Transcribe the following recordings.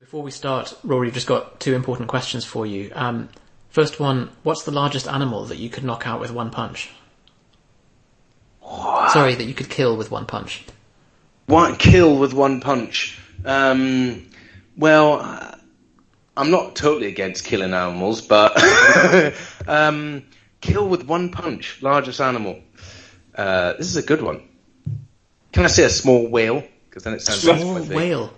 Before we start, Rory, I've just got two important questions for you. First one, what's the largest animal that you could knock out with one punch? What? Sorry, that you could kill with one punch. What? Kill with one punch? Well, I'm not totally against killing animals, but kill with one punch, largest animal. This is a good one. Can I say a small whale? Because then it sounds small whale.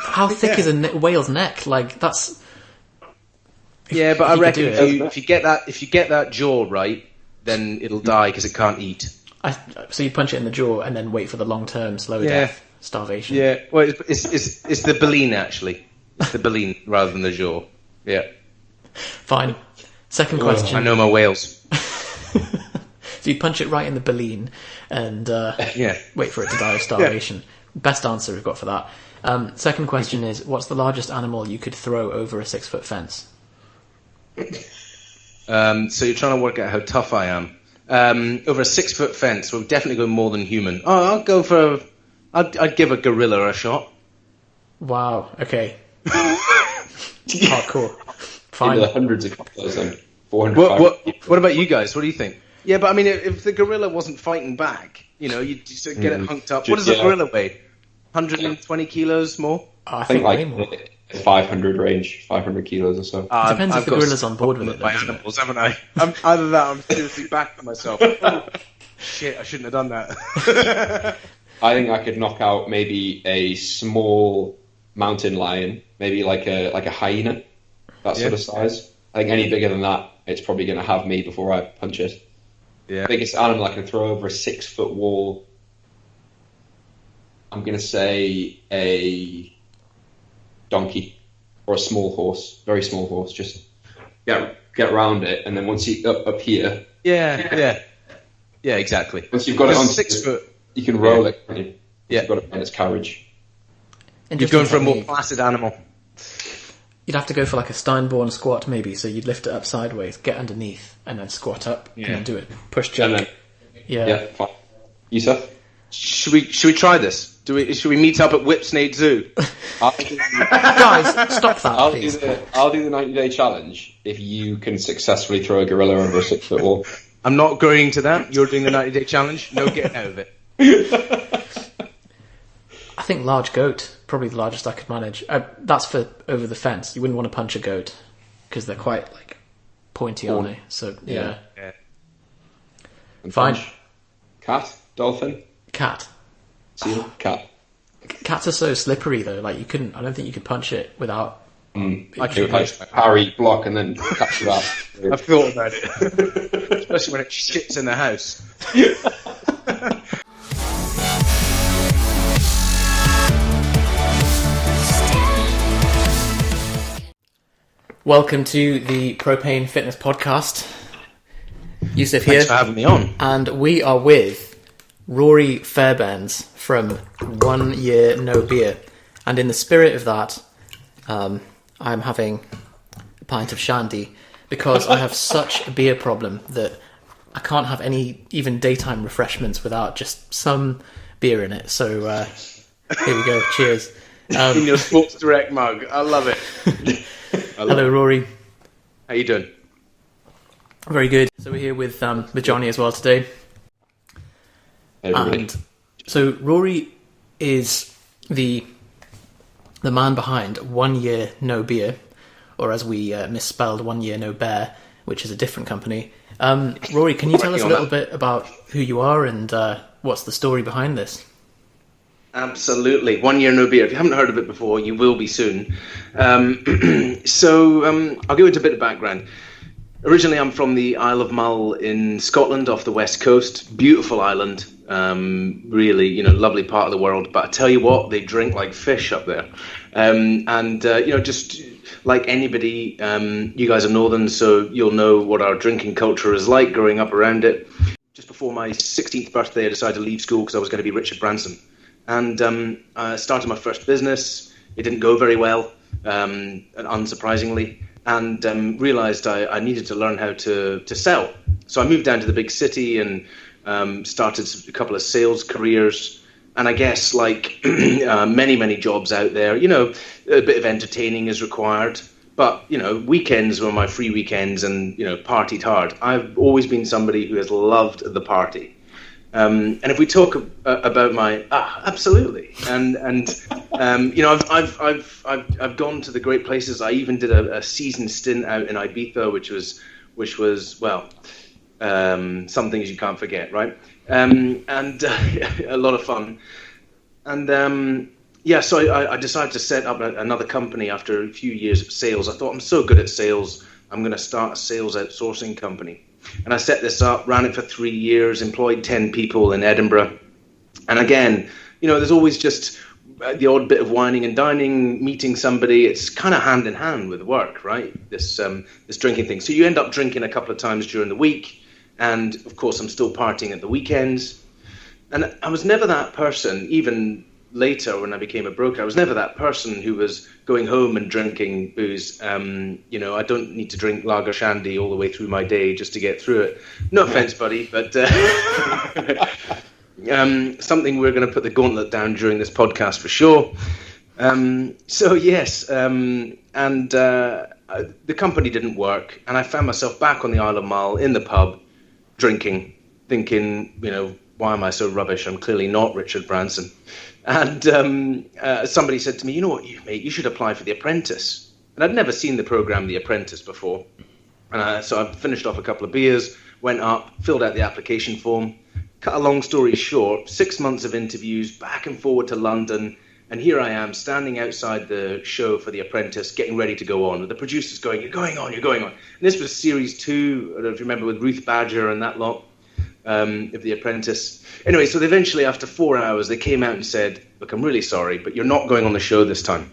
How thick is a whale's neck? Like that's. Yeah, but I reckon if you get that jaw right, then it'll die because it can't eat. So you punch it in the jaw and then wait for the long-term slow death, starvation. Yeah, well, it's the baleen actually. It's the baleen rather than the jaw. Yeah. Fine. Second question. I know my whales. So you punch it right in the baleen and wait for it to die of starvation. Yeah. Best answer we've got for that. Second question is, what's the largest animal you could throw over a 6-foot fence? So you're trying to work out how tough I am. Over a 6-foot fence, we'll definitely go more than human. Oh, I'd give a gorilla a shot. Wow, okay. Hardcore. Fine. Hundreds of kilos then. 400. What about you guys? What do you think? Yeah, but I mean, if the gorilla wasn't fighting back, you'd just get it hunked up. What does a gorilla weigh? 120 kilos more? I think like way more. 500 range, 500 kilos or so. Depends if the gorilla's on board with it. My animals, haven't I? Either that, or I'm seriously backing myself. Shit, I shouldn't have done that. I think I could knock out maybe a small mountain lion, maybe like a hyena, that sort of size. I think any bigger than that, it's probably going to have me before I punch it. Yeah. Biggest animal I can throw over a 6-foot wall, I'm going to say a donkey or a small horse, very small horse. Just get around it, and then once you up here, yeah, exactly. Once you've got it on 6 foot, you can roll it. Can't you? Yeah, you've got it on its carriage. You're going for a more placid animal. You'd have to go for like a Steinborn squat, maybe. So you'd lift it up sideways, get underneath, and then squat up, and then do it. Push jump. Yeah, fine. You, Seth? Should we try this? Should we meet up at Whipsnade Zoo? Guys, stop that, please. I'll do the 90-day challenge if you can successfully throw a gorilla over a 6-foot wall. I'm not agreeing to that. You're doing the 90-day challenge. No getting out of it. I think large goat, probably the largest I could manage. That's for over the fence. You wouldn't want to punch a goat because they're quite pointy, aren't they? So yeah. Fine. Cat, dolphin, cat, seal, cat. Cats are so slippery though. Like I don't think you could punch it without. I could parry, block, and then catch it up. I've thought about it, especially when it shits in the house. Welcome to the Propane Fitness Podcast. Yusuf here. Thanks for having me on. And we are with Rory Fairbairns from 1 Year No Beer. And in the spirit of that, I'm having a pint of shandy because I have such a beer problem that I can't have any even daytime refreshments without just some beer in it. So here we go. Cheers. In your Sports Direct mug. I love it. Hello, Rory. How you doing? Very good. So we're here with Johnny as well today. Hey, and so Rory is the man behind 1 Year No Beer, or as we misspelled 1 Year No Bear, which is a different company. Rory, can you tell us a little bit about who you are and what's the story behind this? Absolutely. 1 Year No Beer. If you haven't heard of it before, you will be soon. So I'll go into a bit of background. Originally, I'm from the Isle of Mull in Scotland, off the west coast. Beautiful island. Really, lovely part of the world. But I tell you what, they drink like fish up there. Just like anybody, you guys are northern, so you'll know what our drinking culture is like growing up around it. Just before my 16th birthday, I decided to leave school because I was going to be Richard Branson. And I started my first business. It didn't go very well, unsurprisingly, and realized I needed to learn how to sell. So I moved down to the big city and started a couple of sales careers. And I guess like many jobs out there, a bit of entertaining is required. But, weekends were my free weekends and, partied hard. I've always been somebody who has loved the party. And if we talk about absolutely. And I've gone to the great places. I even did a season stint out in Ibiza, which was some things you can't forget, right? And a lot of fun. And so I decided to set up another company after a few years of sales. I thought, I'm so good at sales, I'm going to start a sales outsourcing company. And I set this up, ran it for 3 years, employed 10 people in Edinburgh. And again, there's always just the odd bit of whining and dining, meeting somebody. It's kind of hand in hand with work, right? This drinking thing. So you end up drinking a couple of times during the week. And of course, I'm still partying at the weekends. And I was never that person, even later when I became a broker, I was never that person who was going home and drinking booze. I don't need to drink lager shandy all the way through my day just to get through it. No offense, buddy, but something we're going to put the gauntlet down during this podcast for sure. The company didn't work, and I found myself back on the Isle of Mull in the pub drinking, thinking, why am I so rubbish? I'm clearly not Richard Branson. And somebody said to me, you know what, mate, you should apply for The Apprentice. And I'd never seen the program The Apprentice before. And so I finished off a couple of beers, went up, filled out the application form. Cut a long story short, 6 months of interviews, back and forward to London. And here I am standing outside the show for The Apprentice, getting ready to go on. The producer's going, you're going on. And this was series 2, I don't know if you remember, with Ruth Badger and that lot. Of The Apprentice. Anyway, so eventually after 4 hours, they came out and said, look, I'm really sorry, but you're not going on the show this time.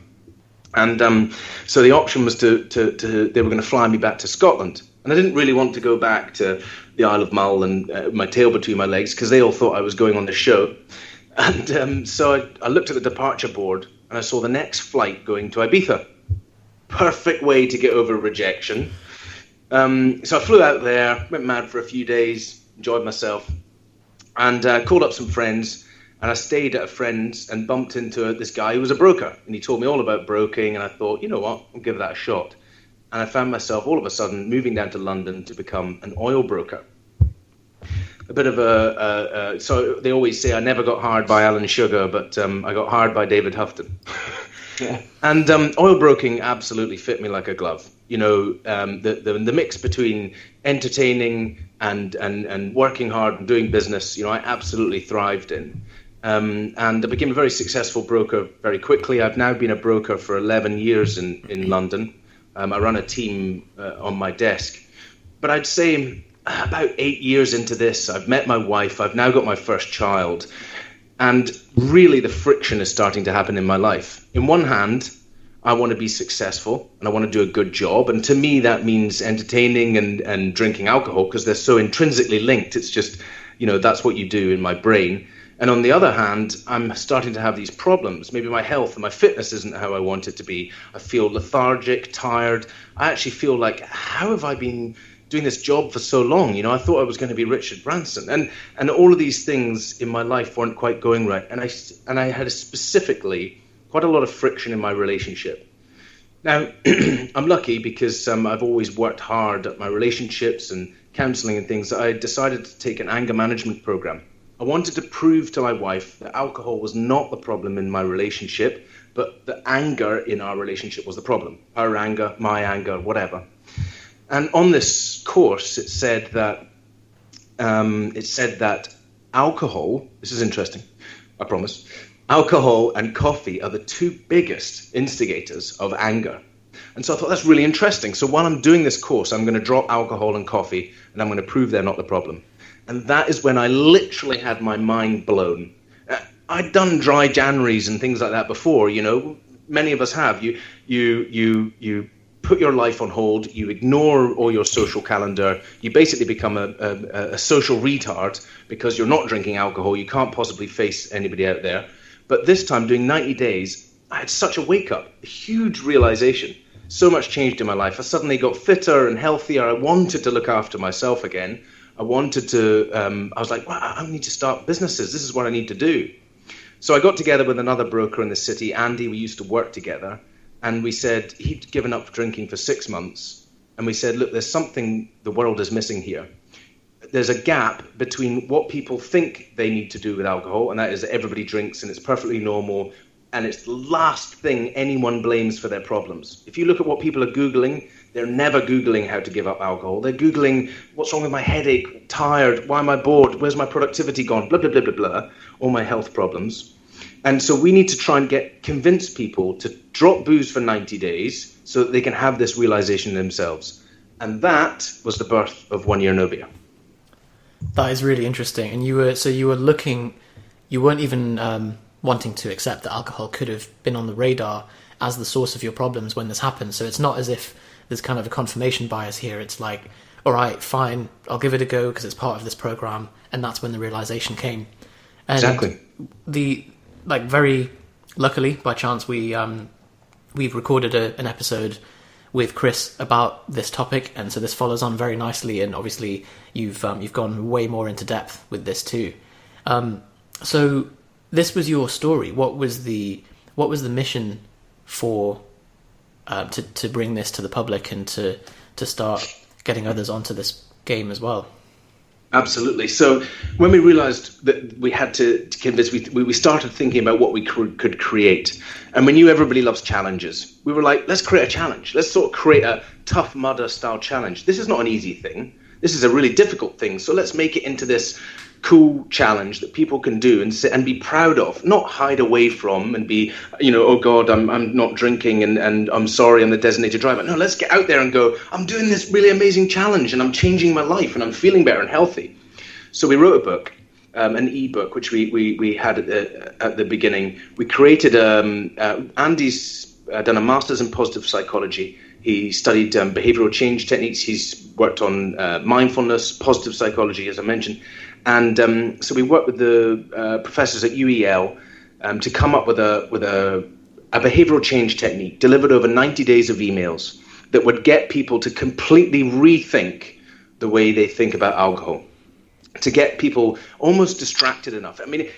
And so the option was they were going to fly me back to Scotland. And I didn't really want to go back to the Isle of Mull and my tail between my legs because they all thought I was going on the show. And so I looked at the departure board and I saw the next flight going to Ibiza. Perfect way to get over rejection. So I flew out there, went mad for a few days, enjoyed myself, and called up some friends, and I stayed at a friend's and bumped into this guy who was a broker, and he told me all about broking, and I thought, you know what, I'll give that a shot. And I found myself all of a sudden moving down to London to become an oil broker. A bit of so they always say I never got hired by Alan Sugar, but I got hired by David Houghton. Yeah. And oil broking absolutely fit me like a glove. The mix between entertaining and working hard and doing business, I absolutely thrived in. And I became a very successful broker very quickly. I've now been a broker for 11 years in London. I run a team on my desk. But I'd say about 8 years into this, I've met my wife. I've now got my first child. And really the friction is starting to happen in my life. In one hand, I want to be successful and I want to do a good job. And to me, that means entertaining and drinking alcohol because they're so intrinsically linked. It's just, that's what you do in my brain. And on the other hand, I'm starting to have these problems. Maybe my health and my fitness isn't how I want it to be. I feel lethargic, tired. I actually feel like, how have I been doing this job for so long? I thought I was going to be Richard Branson. And all of these things in my life weren't quite going right. And I had specifically quite a lot of friction in my relationship. Now, I'm lucky because I've always worked hard at my relationships and counseling and things. I decided to take an anger management program. I wanted to prove to my wife that alcohol was not the problem in my relationship, but the anger in our relationship was the problem. Her anger, my anger, whatever. And on this course, it said that alcohol, this is interesting, I promise, alcohol and coffee are the two biggest instigators of anger. And so I thought that's really interesting. So while I'm doing this course, I'm going to drop alcohol and coffee, and I'm going to prove they're not the problem. And that is when I literally had my mind blown. I'd done dry Januaries and things like that before, Many of us have. You put your life on hold, you ignore all your social calendar, you basically become a social retard because you're not drinking alcohol, you can't possibly face anybody out there. But this time, doing 90 days, I had such a wake-up, a huge realization. So much changed in my life. I suddenly got fitter and healthier. I wanted to look after myself again. I wanted to, I was like, wow, I need to start businesses. This is what I need to do. So I got together with another broker in the city, Andy. We used to work together, and we said he'd given up drinking for 6 months, and we said, look, there's something the world is missing here. There's a gap between what people think they need to do with alcohol, and that is that everybody drinks and it's perfectly normal, and it's the last thing anyone blames for their problems. If you look at what people are Googling, they're never Googling how to give up alcohol. They're Googling, what's wrong with my headache, tired, why am I bored, where's my productivity gone, blah, blah, blah, blah, blah, all my health problems. And so we need to try and convince people to drop booze for 90 days so that they can have this realization themselves. And that was the birth of 1 Year No Beer. That is really interesting. And you were looking, you weren't even wanting to accept that alcohol could have been on the radar as the source of your problems when this happened. So it's not as if there's kind of a confirmation bias here. It's like, all right, fine, I'll give it a go because it's part of this program. And that's when the realization came. And exactly. Very luckily, by chance, we've recorded an episode with Chris about this topic, and so this follows on very nicely. And obviously, you've gone way more into depth with this too. So this was your story. What was the mission for to bring this to the public and to start getting others onto this game as well? Absolutely. So when we realized that we had to convince, we started thinking about what we could create. And we knew everybody loves challenges. We were like, let's create a challenge. Let's sort of create a Tough Mudder style challenge. This is not an easy thing. This is a really difficult thing. So let's make it into this cool challenge that people can do and be proud of, not hide away from and be, oh God, I'm not drinking and I'm sorry, I'm the designated driver. No, let's get out there and go, I'm doing this really amazing challenge and I'm changing my life and I'm feeling better and healthy. So we wrote a book, an ebook, which we had at the beginning. We created, Andy's done a master's in positive psychology. He studied behavioral change techniques. He's worked on mindfulness, positive psychology, as I mentioned. And so we worked with the professors at UEL to come up with a behavioral change technique delivered over 90 days of emails that would get people to completely rethink the way they think about alcohol, to get people almost distracted enough. I mean,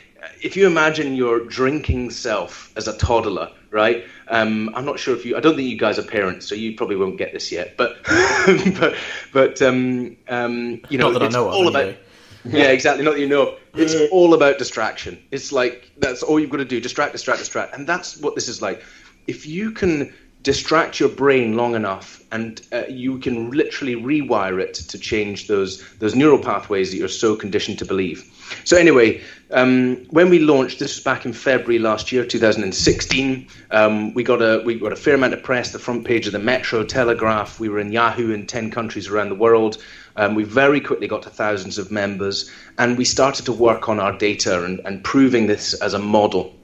if you imagine your drinking self as a toddler, right? I'm not sure I don't think you guys are parents, so you probably won't get this yet. But it's all about. Yeah, exactly. Not that you know. It's all about distraction. It's like that's all you've got to do. Distract. And that's what this is like. If you can distract your brain long enough and you can literally rewire it to change those neural pathways that you're so conditioned to believe. So anyway, when we launched, this was back in February last year, 2016, we got a fair amount of press, the front page of the Metro Telegraph. We were in Yahoo in 10 countries around the world. We very quickly got to thousands of members, and we started to work on our data and proving this as a model.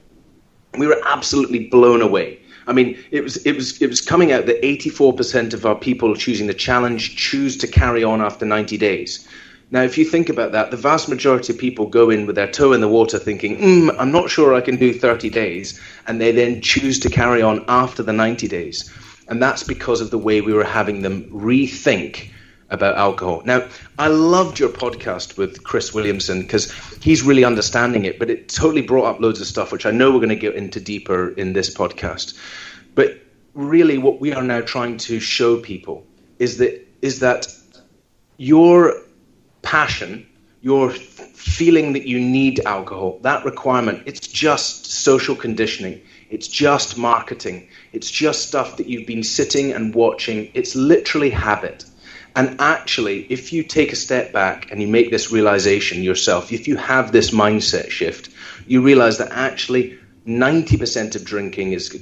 We were absolutely blown away. I mean, it was coming out that 84% of our people choosing the challenge choose to carry on after 90 days. Now, if you think about that, the vast majority of people go in with their toe in the water thinking, I'm not sure I can do 30 days, and they then choose to carry on after the 90 days. And that's because of the way we were having them rethink about alcohol. Now, I loved your podcast with Chris Williamson because he's really understanding it, but it totally brought up loads of stuff, which I know we're going to get into deeper in this podcast. But really what we are now trying to show people is that your passion, your feeling that you need alcohol, that requirement, it's just social conditioning. It's just marketing. It's just stuff that you've been sitting and watching. It's literally habit. And actually, if you take a step back and you make this realization yourself, if you have this mindset shift, you realize that actually 90% of drinking is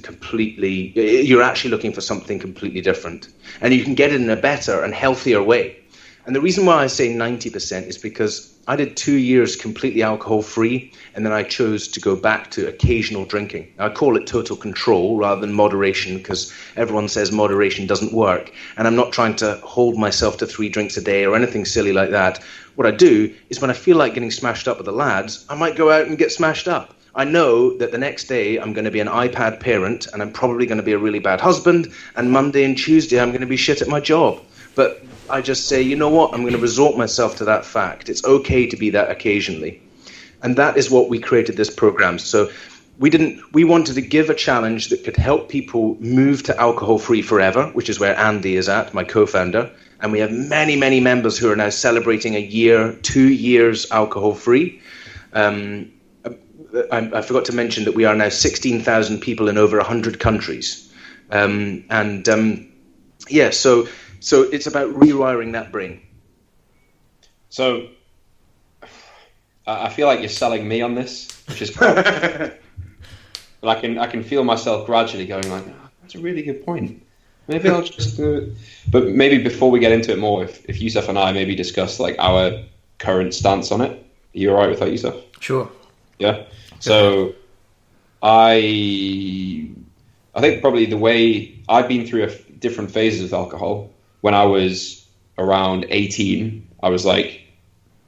you're actually looking for something completely different. And you can get it in a better and healthier way. And the reason why I say 90% is because I did 2 years completely alcohol-free, and then I chose to go back to occasional drinking. I call it total control rather than moderation because everyone says moderation doesn't work. And I'm not trying to hold myself to 3 drinks a day or anything silly like that. What I do is when I feel like getting smashed up with the lads, I might go out and get smashed up. I know that the next day I'm going to be an iPad parent and I'm probably going to be a really bad husband, and Monday and Tuesday I'm going to be shit at my job. But I just say, you know what, I'm going to resort myself to that fact. It's okay to be that occasionally. And that is what we created this program. So We wanted to give a challenge that could help people move to alcohol-free forever, which is where Andy is at, my co-founder. And we have many, many members who are now celebrating 2 years alcohol-free. I forgot to mention that we are now 16,000 people in over 100 countries. So it's about rewiring that brain. So I feel like you're selling me on this, which is quite... But I can feel myself gradually going like, oh, that's a really good point. Maybe I'll just do it. But maybe before we get into it more, if Yusuf and I maybe discuss like our current stance on it. Are you all right with that, Yusuf? Sure. Yeah. So I think probably the way I've been through different phases with alcohol. When I was around 18, I was like,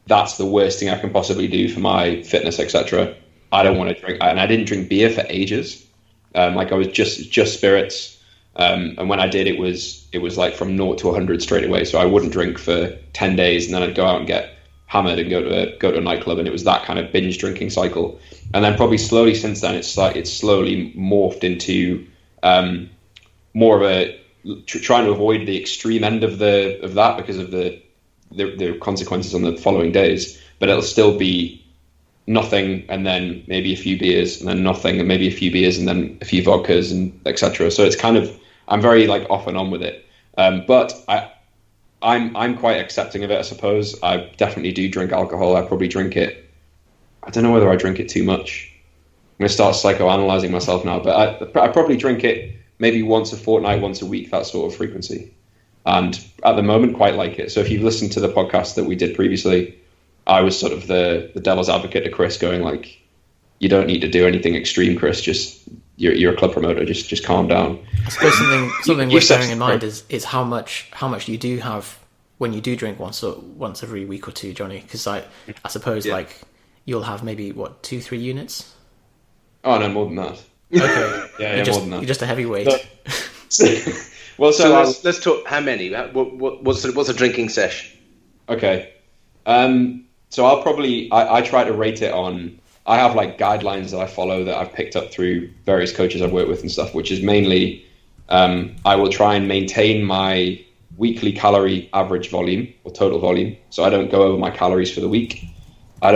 that's the worst thing I can possibly do for my fitness, etc. I don't want to drink, and I didn't drink beer for ages. Like I was just spirits, and when I did, it was like from 0 to 100 straight away. So I wouldn't drink for 10 days, and then I'd go out and get hammered and go to a nightclub, and it was that kind of binge drinking cycle. And then probably slowly since then, it's slowly morphed into more of a trying to avoid the extreme end of that because of the consequences on the following days. But it'll still be nothing and then maybe a few beers and then nothing and maybe a few beers and then a few vodkas and etc. So it's kind of, I'm very like off and on with it. But I'm quite accepting of it, I suppose. I definitely do drink alcohol. I probably drink it. I don't know whether I drink it too much. I'm going to start psychoanalyzing myself now, but I probably drink it maybe once a fortnight, once a week, that sort of frequency. And at the moment, quite like it. So if you've listened to the podcast that we did previously, I was sort of the devil's advocate to Chris, going like, you don't need to do anything extreme, Chris. Just you're a club promoter. Just calm down. I suppose something worth bearing in mind is how much you do have when you do drink once every week or two, Johnny. Because I suppose like you'll have maybe 2-3 units. Oh no, more than that. Okay, yeah, more than that. You're just a heavyweight. Well, so let's talk. How many? What's a drinking sesh? Okay. So I'll probably I try to rate it on. I have like guidelines that I follow that I've picked up through various coaches I've worked with and stuff, which is mainly I will try and maintain my weekly calorie average volume or total volume, so I don't go over my calories for the week. I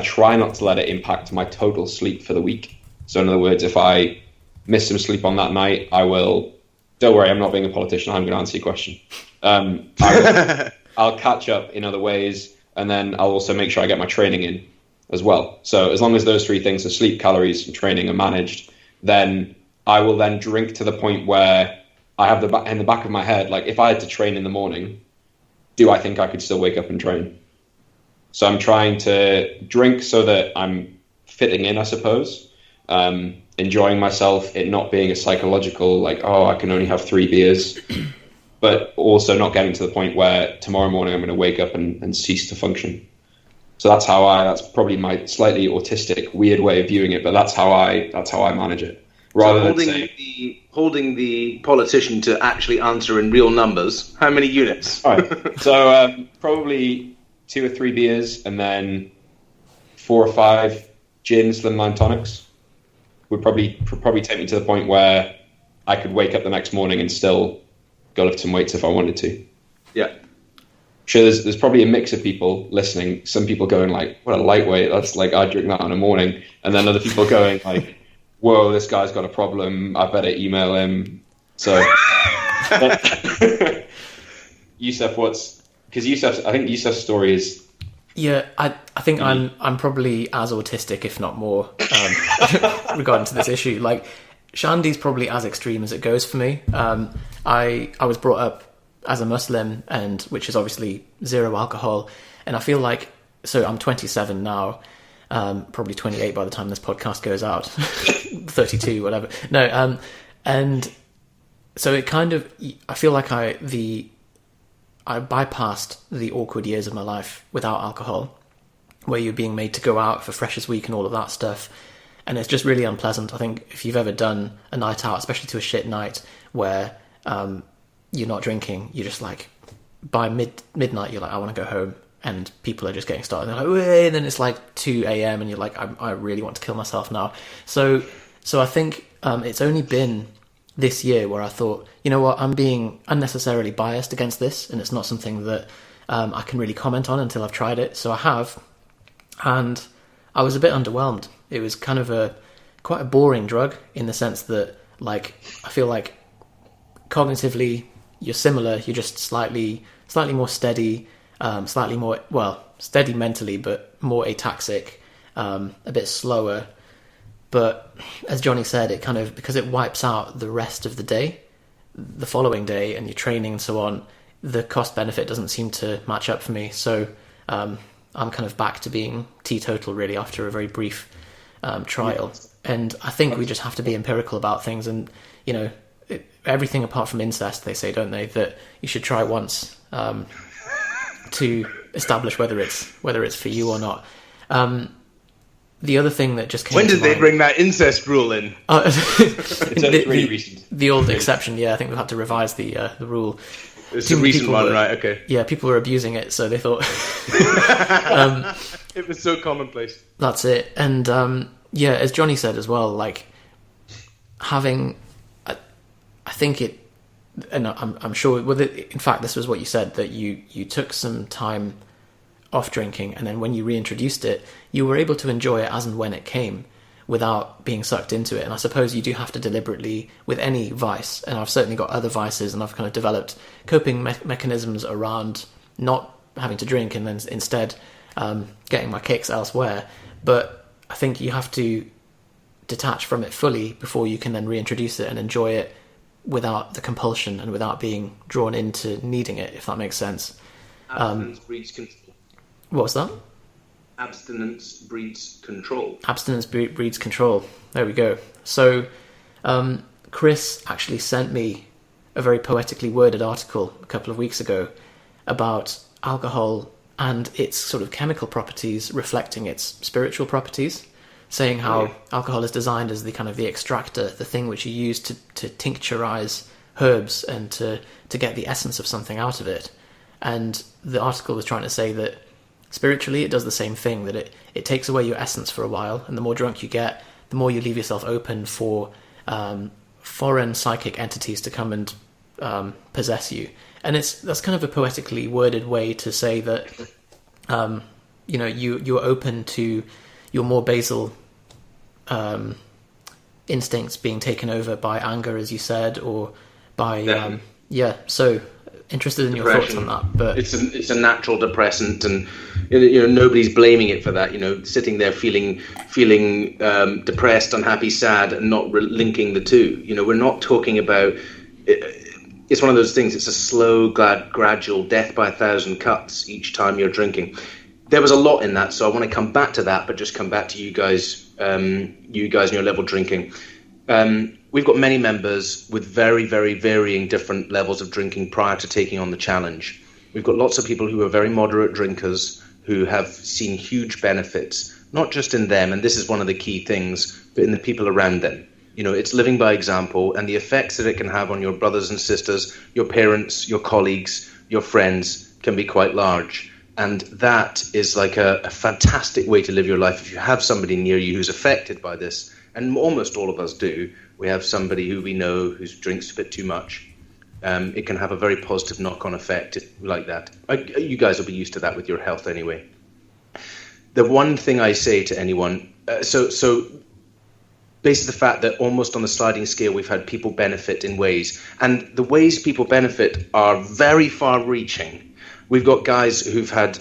try not to let it impact my total sleep for the week. So in other words, if I miss some sleep on that night, I will. Don't worry, I'm not being a politician. I'm going to answer your question. I'll catch up in other ways, and then I'll also make sure I get my training in as well. So as long as those three things, so sleep, calories, and training, are managed, then I will then drink to the point where I have in the back of my head, like if I had to train in the morning, do I think I could still wake up and train? So I'm trying to drink so that I'm fitting in, I suppose, enjoying myself, it not being a psychological, like, oh, I can only have 3 beers, but also not getting to the point where tomorrow morning I'm going to wake up and cease to function. So that's probably my slightly autistic, weird way of viewing it, but that's how I manage it. Rather than holding the politician to actually answer in real numbers, how many units? All right. So probably 2 or 3 beers, and then 4 or 5 gin slimline tonics would probably take me to the point where I could wake up the next morning and still go lift some weights if I wanted to. Yeah. Sure, there's probably a mix of people listening. Some people going like, what a lightweight, that's like, I drink that in the morning. And then other people going like, whoa, this guy's got a problem, I better email him. So Yusuf, I think Yusuf's story is... Yeah, I think I'm probably as autistic, if not more, regarding to this issue. Like, Shandy's probably as extreme as it goes for me. I was brought up as a Muslim, and which is obviously 0 alcohol, and I feel like, so I'm 27 now, probably 28 by the time this podcast goes out, 32, whatever. No, and so it kind of, I feel like I bypassed the awkward years of my life without alcohol, where you're being made to go out for Freshers Week and all of that stuff. And it's just really unpleasant. I think if you've ever done a night out, especially to a shit night where you're not drinking, you're just like, by midnight, you're like, I want to go home. and people are just getting started. They're like, "Wait," and then it's like 2 a.m. and you're like, I really want to kill myself now. So I think it's only been this year where I thought, you know what, I'm being unnecessarily biased against this, and it's not something that I can really comment on until I've tried it. So I have, and I was a bit underwhelmed. It was kind of quite a boring drug in the sense that, like, I feel like cognitively you're similar, you're just slightly more steady, slightly more, well, steady mentally, but more ataxic, a bit slower. But as Johnny said, it kind of, because it wipes out the rest of the day, the following day, and your training and so on, the cost benefit doesn't seem to match up for me. So I'm kind of back to being teetotal really after a very brief trial. And I think we just have to be empirical about things, and, you know, everything apart from incest, they say, don't they, that you should try once to establish whether it's for you or not. The other thing that just came when to did they mind, bring that incest rule in? It's only really recent. The old exception, yeah. I think we've had to revise the rule. It's a recent one, right? Okay. Yeah, people were abusing it, so they thought it was so commonplace. That's it. And yeah, as Johnny said as well, like having, I think it, and I'm sure. Well, in fact, this was what you said, that you took some time off drinking, and then when you reintroduced it, you were able to enjoy it as and when it came, without being sucked into it. And I suppose you do have to deliberately, with any vice, and I've certainly got other vices, and I've kind of developed coping mechanisms around not having to drink, and then instead getting my kicks elsewhere. But I think you have to detach from it fully before you can then reintroduce it and enjoy it without the compulsion and without being drawn into needing it, if that makes sense. Abstinence breeds control. What's that? Abstinence breeds control. Abstinence breeds control. There we go. So Chris actually sent me a very poetically worded article a couple of weeks ago about alcohol and its sort of chemical properties reflecting its spiritual properties, saying how alcohol is designed as the kind of the extractor, the thing which you use to tincturize herbs and to get the essence of something out of it. And the article was trying to say that spiritually it does the same thing, that it takes away your essence for a while, and the more drunk you get, the more you leave yourself open for foreign psychic entities to come and possess you. And that's kind of a poetically worded way to say that you're open to your more basal instincts being taken over by anger, as you said, or by so interested in your thoughts on that. But it's a natural depressant, and nobody's blaming it for that. Sitting there feeling depressed, unhappy, sad, and not linking the two. We're not talking about. It's one of those things. It's a slow, gradual death by 1,000 cuts each time you're drinking. There was a lot in that, so I want to come back to that, but just come back to you guys and your level drinking. We've got many members with very, very varying different levels of drinking prior to taking on the challenge. We've got lots of people who are very moderate drinkers who have seen huge benefits, not just in them, and this is one of the key things, but in the people around them. It's living by example, and the effects that it can have on your brothers and sisters, your parents, your colleagues, your friends can be quite large. And that is like a fantastic way to live your life. If you have somebody near you who's affected by this, and almost all of us do, we have somebody who we know who drinks a bit too much. It can have a very positive knock-on effect like that. You guys will be used to that with your health anyway. The one thing I say to anyone, so based on the fact that almost on the sliding scale we've had people benefit in ways, and the ways people benefit are very far-reaching. We've got guys who've had,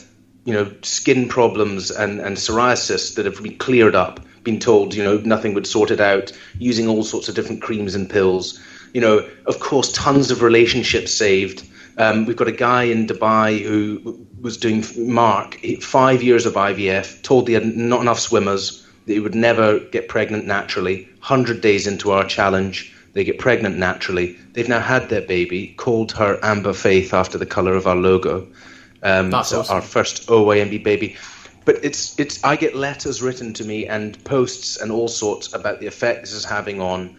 skin problems and psoriasis that have been cleared up, been told, nothing would sort it out, using all sorts of different creams and pills. Of course, tons of relationships saved. We've got a guy in Dubai who was doing 5 years of IVF, told he had not enough swimmers, that he would never get pregnant naturally. 100 days into our challenge, they get pregnant naturally. They've now had their baby, called her Amber Faith after the colour of our logo. That's so awesome. Our first OYMB baby. But it's I get letters written to me and posts and all sorts about the effect this is having on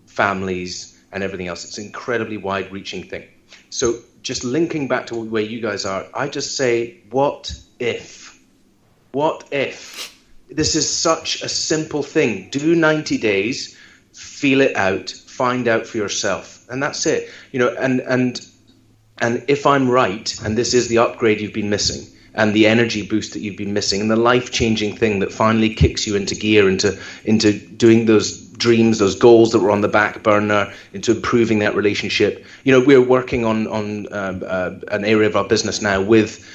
families and everything else. It's an incredibly wide-reaching thing. So just linking back to where you guys are, I just say, what if? What if? This is such a simple thing. Do 90 days, feel it out, find out for yourself, and that's it. And if I'm right, and this is the upgrade you've been missing, and the energy boost that you've been missing, and the life-changing thing that finally kicks you into gear, into doing those dreams, those goals that were on the back burner, into improving that relationship. We're working on an area of our business now with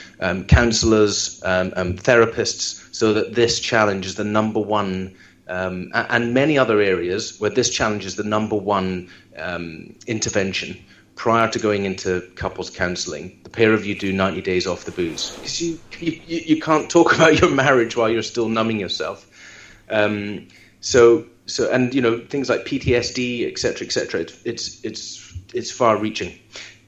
counselors, therapists, so that this challenge is the number one, and many other areas where this challenge is the number one intervention. Prior to going into couples counselling, the pair of you do 90 days off the booze, because you can't talk about your marriage while you're still numbing yourself. So things like PTSD, etc., it's far-reaching.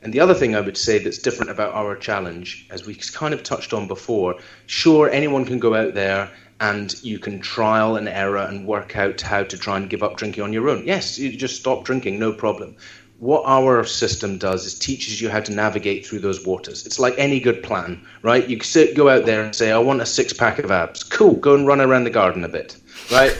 And the other thing I would say that's different about our challenge, as we kind of touched on before, sure, anyone can go out there and you can trial and error and work out how to try and give up drinking on your own. Yes, you just stop drinking, no problem. What our system does is teaches you how to navigate through those waters. It's like any good plan, right? You go out there and say, I want a 6-pack of abs. Cool, go and run around the garden a bit, right?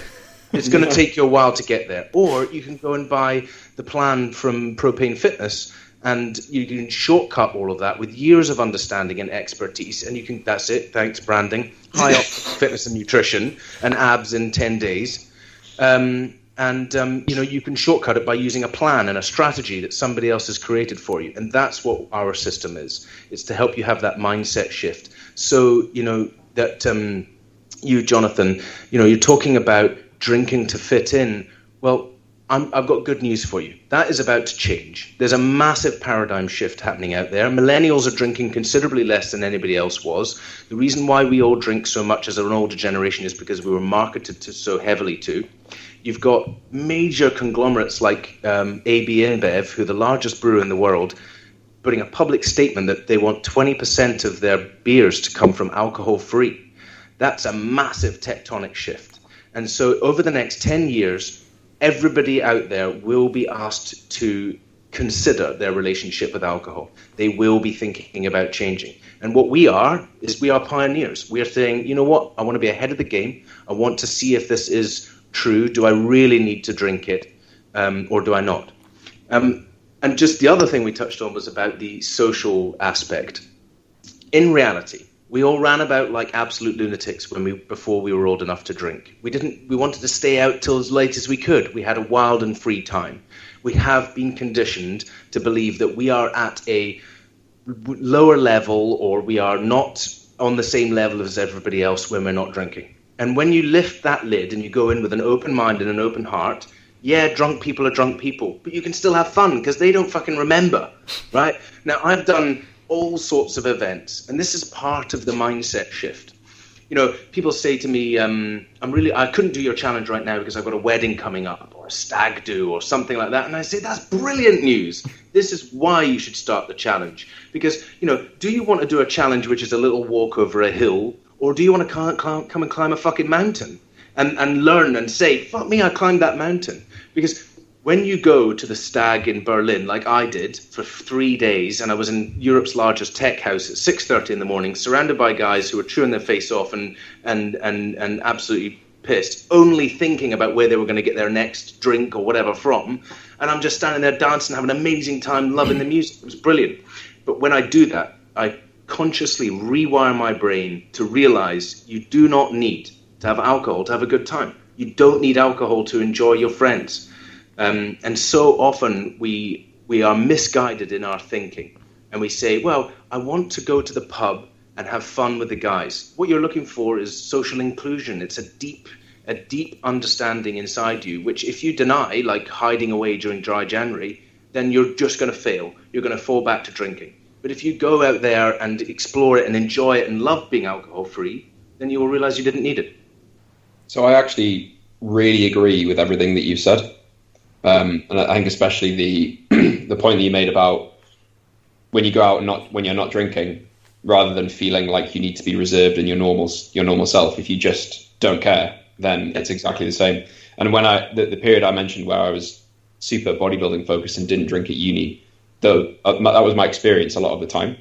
It's going to take you a while to get there. Or you can go and buy the plan from Propane Fitness, and you can shortcut all of that with years of understanding and expertise. And that's it. Thanks, branding. High up fitness and nutrition and abs in 10 days. You can shortcut it by using a plan and a strategy that somebody else has created for you. And that's what our system is. It's to help you have that mindset shift. So, you, Jonathan, you're talking about drinking to fit in. Well, I've got good news for you. That is about to change. There's a massive paradigm shift happening out there. Millennials are drinking considerably less than anybody else was. The reason why we all drink so much as an older generation is because we were marketed to so heavily to. You've got major conglomerates like AB InBev, who are the largest brewer in the world, putting a public statement that they want 20% of their beers to come from alcohol-free. That's a massive tectonic shift. And so over the next 10 years, everybody out there will be asked to consider their relationship with alcohol. They will be thinking about changing. And what we are pioneers. We are saying, you know what, I want to be ahead of the game. I want to see if this is true. Do I really need to drink it, or do I not? And just the other thing we touched on was about the social aspect. In reality, we all ran about like absolute lunatics before we were old enough to drink. We wanted to stay out till as late as we could. We had a wild and free time. We have been conditioned to believe that we are at a lower level, or we are not on the same level as everybody else when we're not drinking. And when you lift that lid and you go in with an open mind and an open heart, yeah, drunk people are drunk people, but you can still have fun because they don't fucking remember, right? Now, I've done all sorts of events, and this is part of the mindset shift. People say to me, I couldn't do your challenge right now because I've got a wedding coming up, or a stag do, or something like that. And I say, that's brilliant news. This is why you should start the challenge. Because, do you want to do a challenge which is a little walk over a hill, or do you want to come and climb a fucking mountain and learn and say, fuck me, I climbed that mountain? Because when you go to the stag in Berlin, like I did, for 3 days, and I was in Europe's largest tech house at 6:30 in the morning, surrounded by guys who were chewing their face off and absolutely pissed, only thinking about where they were going to get their next drink or whatever from, and I'm just standing there dancing, having an amazing time, loving the music. It was brilliant. But when I do that, I consciously rewire my brain to realize you do not need to have alcohol to have a good time. You don't need alcohol to enjoy your friends. And so often we are misguided in our thinking, and we say, well, I want to go to the pub and have fun with the guys. What you're looking for is social inclusion. It's a deep understanding inside you, which if you deny, like hiding away during dry January, then you're just going to fail. You're going to fall back to drinking. But if you go out there and explore it and enjoy it and love being alcohol-free, then you will realize you didn't need it. So I actually really agree with everything that you've said. And I think especially the point that you made about when you go out and when you're not drinking, rather than feeling like you need to be reserved in your normal self, if you just don't care, then it's exactly the same. And when the period I mentioned where I was super bodybuilding focused and didn't drink at uni, though that was my experience a lot of the time.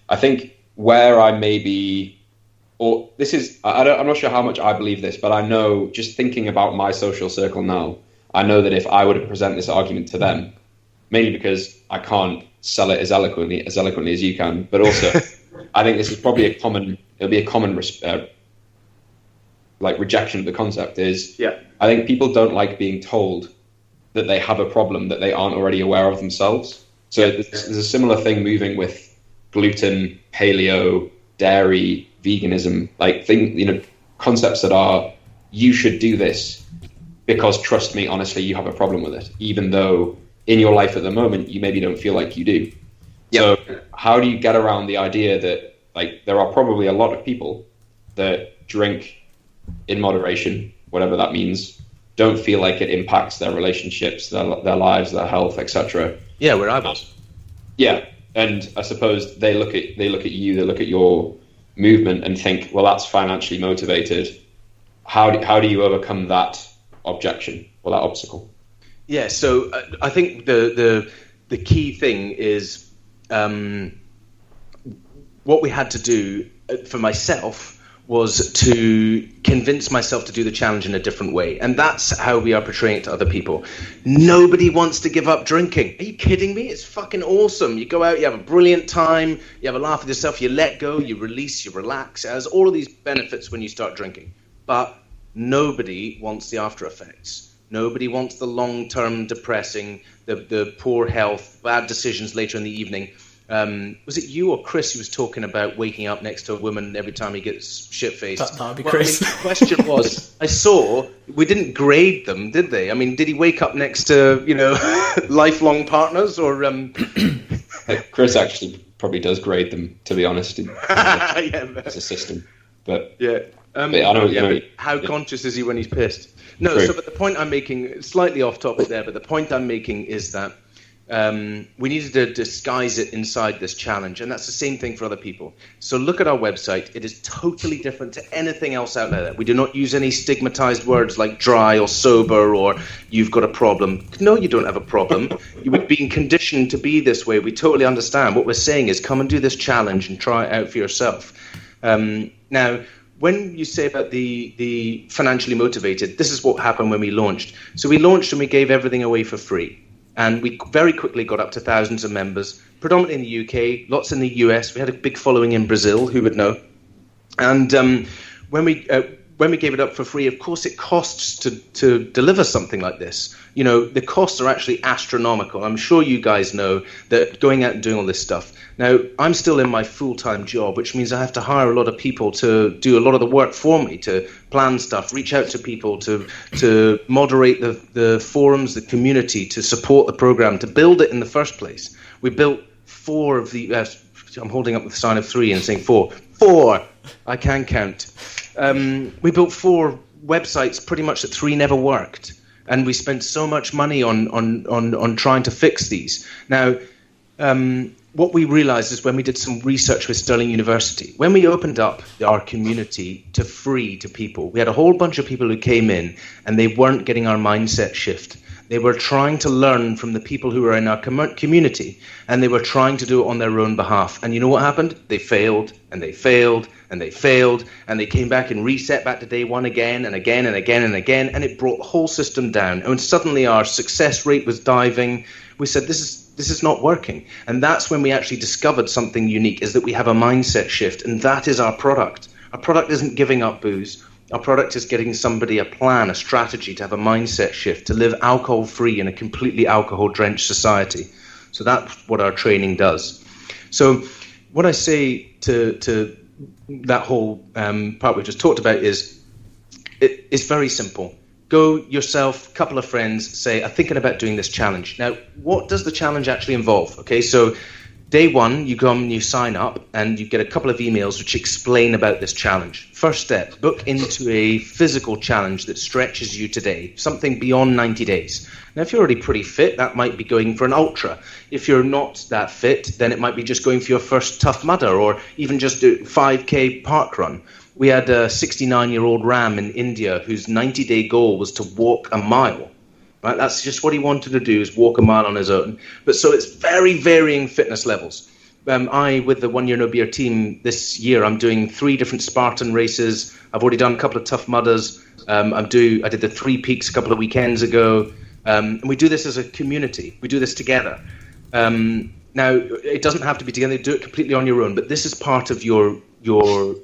I think where I maybe, or this is, I'm not sure how much I believe this, but I know, just thinking about my social circle now, I know that if I were to present this argument to them, mainly because I can't sell it as eloquently as you can, but also I think this is probably it'll be a common like rejection of the concept is, I think people don't like being told that they have a problem that they aren't already aware of themselves. So there's a similar thing moving with gluten, paleo, dairy, veganism, like concepts that are, you should do this because trust me, honestly, you have a problem with it, even though in your life at the moment, you maybe don't feel like you do. Yep. So how do you get around the idea that like there are probably a lot of people that drink in moderation, whatever that means, don't feel like it impacts their relationships, their lives, their health, etc. Yeah, where I was. Yeah, and I suppose they look at you, they look at your movement and think, well, that's financially motivated. How do you overcome that objection or that obstacle? Yeah, so I think the key thing is what we had to do for myself was to convince myself to do the challenge in a different way. And that's how we are portraying it to other people. Nobody wants to give up drinking. Are you kidding me? It's fucking awesome. You go out, you have a brilliant time, you have a laugh with yourself, you let go, you release, you relax. It has all of these benefits when you start drinking. But nobody wants the after effects. Nobody wants the long-term depressing, the poor health, bad decisions later in the evening. Was it you or Chris who was talking about waking up next to a woman every time he gets shit-faced? That would be Chris. The question was, I saw, we didn't grade them, did they? I mean, did he wake up next to, lifelong partners or... Chris actually probably does grade them, to be honest. It's a system. But yeah. I know, how conscious is he when he's pissed? No, True. But the point I'm making, slightly off topic there, but the point I'm making is that we needed to disguise it inside this challenge, and that's the same thing for other people. So look at our website. It is totally different to anything else out there. We do not use any stigmatized words like dry or sober or you've got a problem. No, you don't have a problem. You were being conditioned to be this way. We totally understand. What we're saying is come and do this challenge and try it out for yourself. Now, when you say about the financially motivated, this is what happened when we launched. So we launched and we gave everything away for free. And we very quickly got up to thousands of members, predominantly in the UK, lots in the US. We had a big following in Brazil, who would know? And when we gave it up for free, of course, it costs to deliver something like this. The costs are actually astronomical. I'm sure you guys know that going out and doing all this stuff. Now, I'm still in my full-time job, which means I have to hire a lot of people to do a lot of the work for me, to plan stuff, reach out to people, to moderate the forums, the community, to support the program, to build it in the first place. We built 4 of the... I'm holding up the sign of 3 and saying 4. 4! I can count. We built 4 websites pretty much that 3 never worked. And we spent so much money on trying to fix these. Now, what we realized is when we did some research with Stirling University, when we opened up our community to free to people, we had a whole bunch of people who came in and they weren't getting our mindset shift. They were trying to learn from the people who were in our community, and they were trying to do it on their own behalf. And you know what happened? They failed, and they failed, and they failed, and they came back and reset back to day one again and again and again and again, and it brought the whole system down. And suddenly our success rate was diving. We said, this is not working. And that's when we actually discovered something unique, is that we have a mindset shift, and that is our product. Our product isn't giving up booze. Our product is getting somebody a plan, a strategy to have a mindset shift, to live alcohol-free in a completely alcohol-drenched society. So that's what our training does. So what I say to that whole part we just talked about is it's very simple. Go yourself, couple of friends, say, I'm thinking about doing this challenge. Now, what does the challenge actually involve? Okay, so day one, you come and you sign up and you get a couple of emails which explain about this challenge. First step, book into a physical challenge that stretches you today, something beyond 90 days. Now, if you're already pretty fit, that might be going for an ultra. If you're not that fit, then it might be just going for your first Tough Mudder or even just do 5K park run. We had a 69-year-old Ram in India whose 90-day goal was to walk a mile. Right? That's just what he wanted to do, is walk a mile on his own. But so it's very varying fitness levels. With the 1 Year No Beer team this year, I'm doing 3 different Spartan races. I've already done a couple of Tough Mudders. I did the 3 Peaks a couple of weekends ago. And we do this as a community. We do this together. Now, it doesn't have to be together. You do it completely on your own. But this is part of your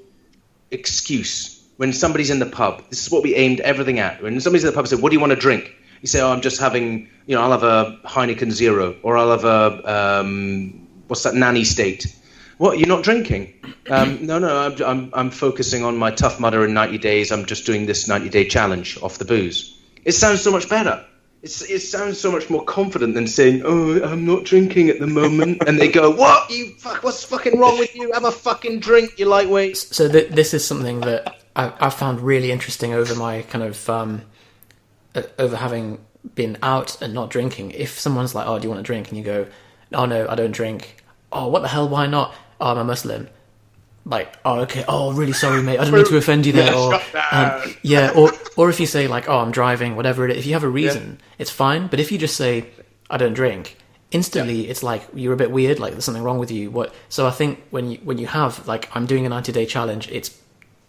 excuse. When somebody's in the pub, this is what we aimed everything at. When somebody's in the pub and said, what do you want to drink? You say, I'm just having, I'll have a Heineken Zero, or I'll have a, what's that, Nanny State. What, you're not drinking? No, I'm focusing on my Tough Mudder in 90 days. I'm just doing this 90-day challenge off the booze. It sounds so much better. It sounds so much more confident than saying, oh, I'm not drinking at the moment. And they go, what? What's fucking wrong with you? Have a fucking drink, you lightweight. So this is something that I found really interesting over my kind of... over having been out and not drinking. If someone's like, oh, do you want a drink? And you go, oh, no, I don't drink. Oh, what the hell? Why not? Oh, I'm a Muslim. Like, oh, okay. Oh, really sorry, mate. I don't mean to offend you there. Or if you say like, oh, I'm driving, whatever it is. If you have a reason, it's fine. But if you just say, I don't drink, instantly it's like you're a bit weird. Like there's something wrong with you. What? So I think when you have like, I'm doing a 90-day challenge, it's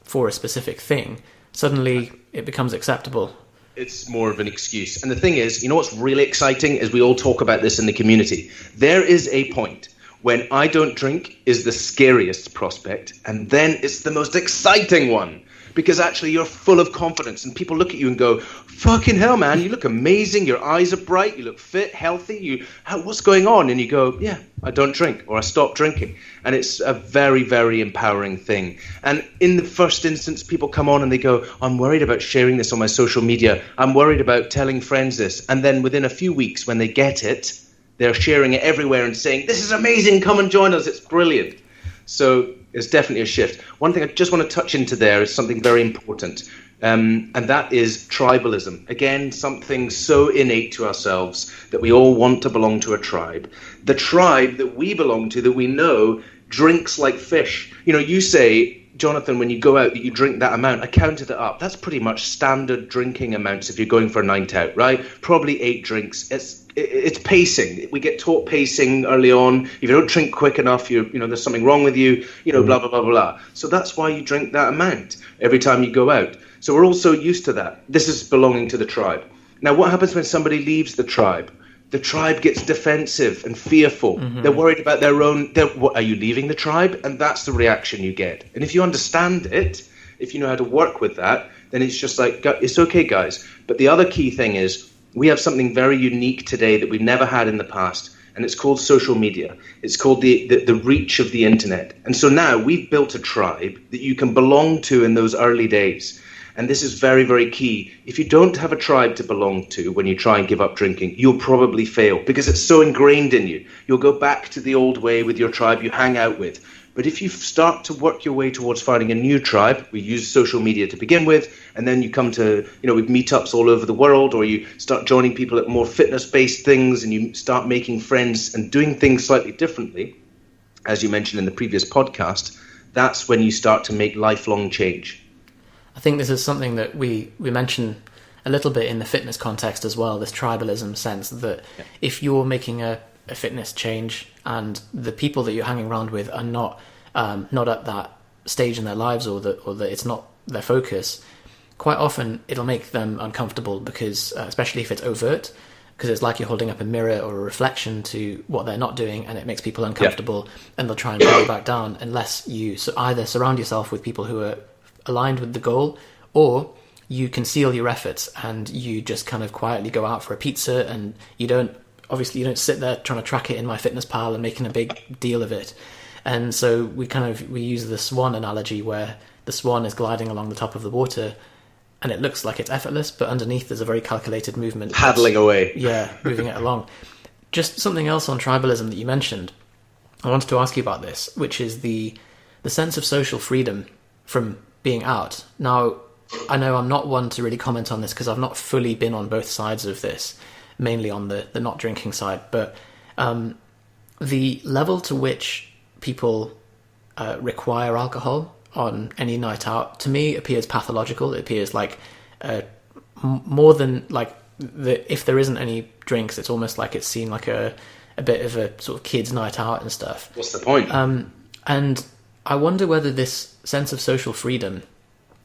for a specific thing. Suddenly it becomes acceptable. It's more of an excuse. And the thing is, what's really exciting is we all talk about this in the community. There is a point when I don't drink is the scariest prospect, and then it's the most exciting one, because actually you're full of confidence and people look at you and go, fucking hell, man, you look amazing, your eyes are bright, you look fit, healthy, what's going on? And you go, yeah, I don't drink, or I stop drinking. And it's a very, very empowering thing. And in the first instance, people come on and they go, I'm worried about sharing this on my social media. I'm worried about telling friends this. And then within a few weeks, when they get it, they're sharing it everywhere and saying, this is amazing, come and join us, it's brilliant. So it's definitely a shift. One thing I just want to touch into there is something very important, and that is tribalism. Again, something so innate to ourselves that we all want to belong to a tribe. The tribe that we belong to, that we know, drinks like fish. You say, Jonathan, when you go out, that you drink that amount. I counted it up. That's pretty much standard drinking amounts if you're going for a night out, right? Probably 8 drinks. It's pacing. We get taught pacing early on. If you don't drink quick enough, there's something wrong with you, blah, blah, blah, blah. So that's why you drink that amount every time you go out. So we're all so used to that. This is belonging to the tribe. Now, what happens when somebody leaves the tribe? The tribe gets defensive and fearful. Mm-hmm. They're worried about their own... What, are you leaving the tribe? And that's the reaction you get. And if you understand it, if you know how to work with that, then it's just like, it's okay, guys. But the other key thing is, we have something very unique today that we've never had in the past, and it's called social media. It's called the reach of the internet. And so now we've built a tribe that you can belong to in those early days. And this is very, very key. If you don't have a tribe to belong to when you try and give up drinking, you'll probably fail because it's so ingrained in you. You'll go back to the old way with your tribe you hang out with. But if you start to work your way towards finding a new tribe, we use social media to begin with, and then you come to, with meetups all over the world, or you start joining people at more fitness-based things, and you start making friends and doing things slightly differently, as you mentioned in the previous podcast, that's when you start to make lifelong change. I think this is something that we mention a little bit in the fitness context as well, this tribalism sense that if you're making a fitness change and the people that you're hanging around with are not at that stage in their lives or that it's not their focus, quite often it'll make them uncomfortable because, especially if it's overt, because it's like you're holding up a mirror or a reflection to what they're not doing, and it makes people uncomfortable, and they'll try and pull you back down unless you either surround yourself with people who are aligned with the goal, or you conceal your efforts and you just kind of quietly go out for a pizza, and you don't sit there trying to track it in MyFitnessPal and making a big deal of it. And so we use the swan analogy, where the swan is gliding along the top of the water and it looks like it's effortless, but underneath there's a very calculated movement. Paddling away. Yeah, moving it along. Just something else on tribalism that you mentioned. I wanted to ask you about this, which is the sense of social freedom from being out. Now, I know I'm not one to really comment on this because I've not fully been on both sides of this, mainly on the not drinking side, but the level to which people require alcohol on any night out, to me, appears pathological. It appears like more than like if there isn't any drinks, it's almost like it's seen like a bit of a sort of kids' night out and stuff. What's the point? And I wonder whether this sense of social freedom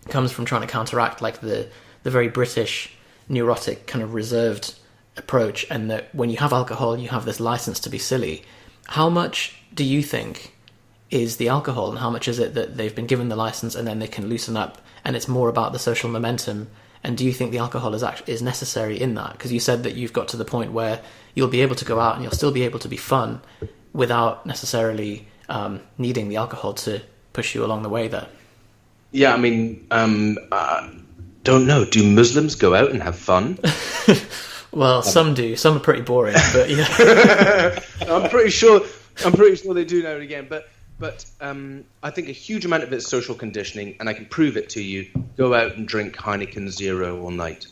comes from trying to counteract like the very British, neurotic, kind of reserved approach, and that when you have alcohol, you have this license to be silly. How much do you think is the alcohol, and how much is it that they've been given the license and then they can loosen up, and it's more about the social momentum? And do you think the alcohol is necessary in that? Because you said that you've got to the point where you'll be able to go out and you'll still be able to be fun without necessarily needing the alcohol to push you along the way there. Yeah, I mean, don't know. Do Muslims go out and have fun? Well, some do. Some are pretty boring, but yeah. I'm pretty sure they do now and again. But I think a huge amount of it is social conditioning, and I can prove it to you. Go out and drink Heineken Zero all night,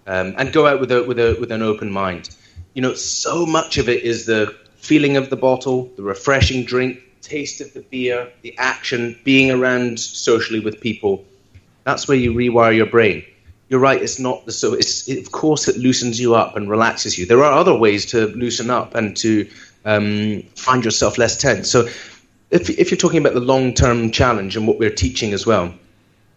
and go out with an open mind. You know, so much of it is the feeling of the bottle, the refreshing drink, taste of the beer, the action, being around socially with people. That's where you rewire your brain. You're right. It's not of course it loosens you up and relaxes you. There are other ways to loosen up and to find yourself less tense. So if you're talking about the long-term challenge and what we're teaching as well,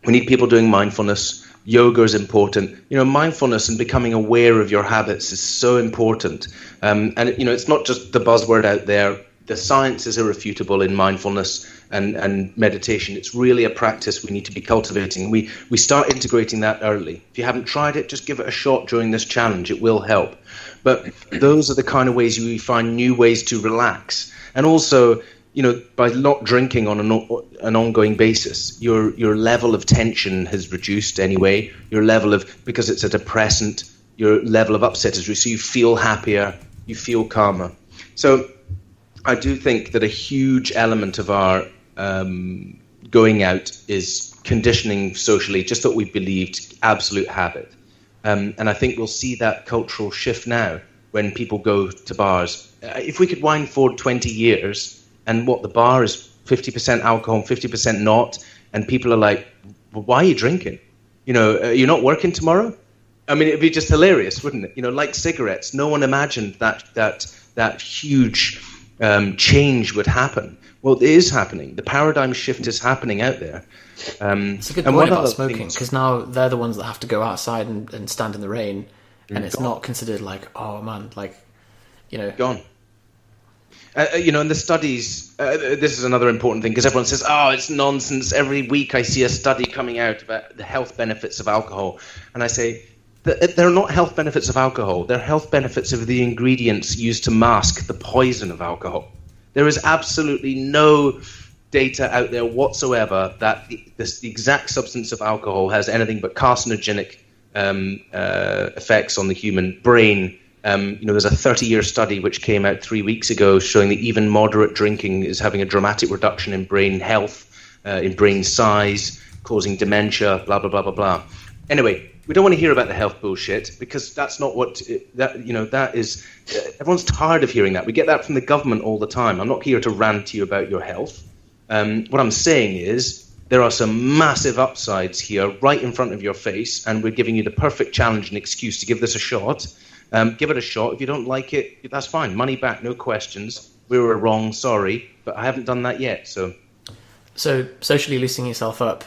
we need people doing mindfulness. Yoga is important. You know, mindfulness and becoming aware of your habits is so important. And you know, it's not just the buzzword out there. The science is irrefutable in mindfulness and meditation. It's really a practice we need to be cultivating. We start integrating that early. If you haven't tried it, just give it a shot during this challenge. It will help. But those are the kind of ways you find new ways to relax. And also, you know, by not drinking on an ongoing basis, your level of tension has reduced anyway. Your level of, because it's a depressant, your level of upset is reduced. So you feel happier, you feel calmer. So I do think that a huge element of our going out is conditioning socially, just that we believed, absolute habit. And I think we'll see that cultural shift now when people go to bars. If we could wind forward 20 years, and what the bar is 50% alcohol and 50% not, and people are like, well, why are you drinking? You know, you're not working tomorrow? I mean, it'd be just hilarious, wouldn't it? You know, like cigarettes, no one imagined that huge change would happen. Well, it is happening. The paradigm shift is happening out there. It's a good point about smoking, because now they're the ones that have to go outside and stand in the rain, and it's not considered like, oh man, like, you know, gone. You know, in the studies, this is another important thing, because everyone says, oh, it's nonsense. Every week I see a study coming out about the health benefits of alcohol. And I say, they're not health benefits of alcohol. They're health benefits of the ingredients used to mask the poison of alcohol. There is absolutely no data out there whatsoever that the exact substance of alcohol has anything but carcinogenic effects on the human brain. You know, there's a 30-year study which came out 3 weeks ago showing that even moderate drinking is having a dramatic reduction in brain health, in brain size, causing dementia, blah, blah, blah, blah, blah. Anyway, we don't want to hear about the health bullshit, because that's not what that is. Everyone's tired of hearing that. We get that from the government all the time. I'm not here to rant to you about your health. What I'm saying is there are some massive upsides here right in front of your face, and we're giving you the perfect challenge and excuse to give this a shot. Give it a shot. If you don't like it, that's fine. Money back, no questions. We were wrong, sorry, but I haven't done that yet. So socially loosening yourself up,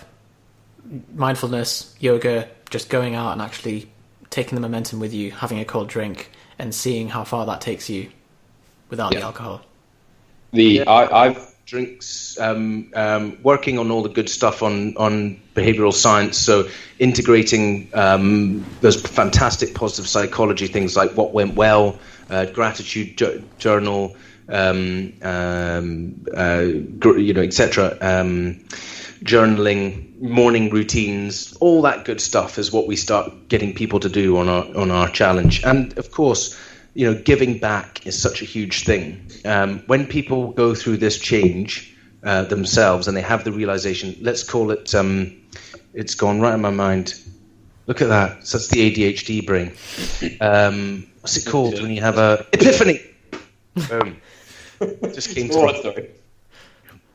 mindfulness, yoga, just going out and actually taking the momentum with you, having a cold drink, and seeing how far that takes you without the alcohol. I've drinks, working on all the good stuff on behavioral science, so integrating those fantastic positive psychology things like what went well, gratitude journal, etc. Journaling, morning routines, all that good stuff is what we start getting people to do on our challenge. And of course, you know, giving back is such a huge thing. When people go through this change themselves and they have the realization, let's call it, it's gone right in my mind. Look at that. So that's the ADHD brain. What's it called when you have a epiphany? Just came to me.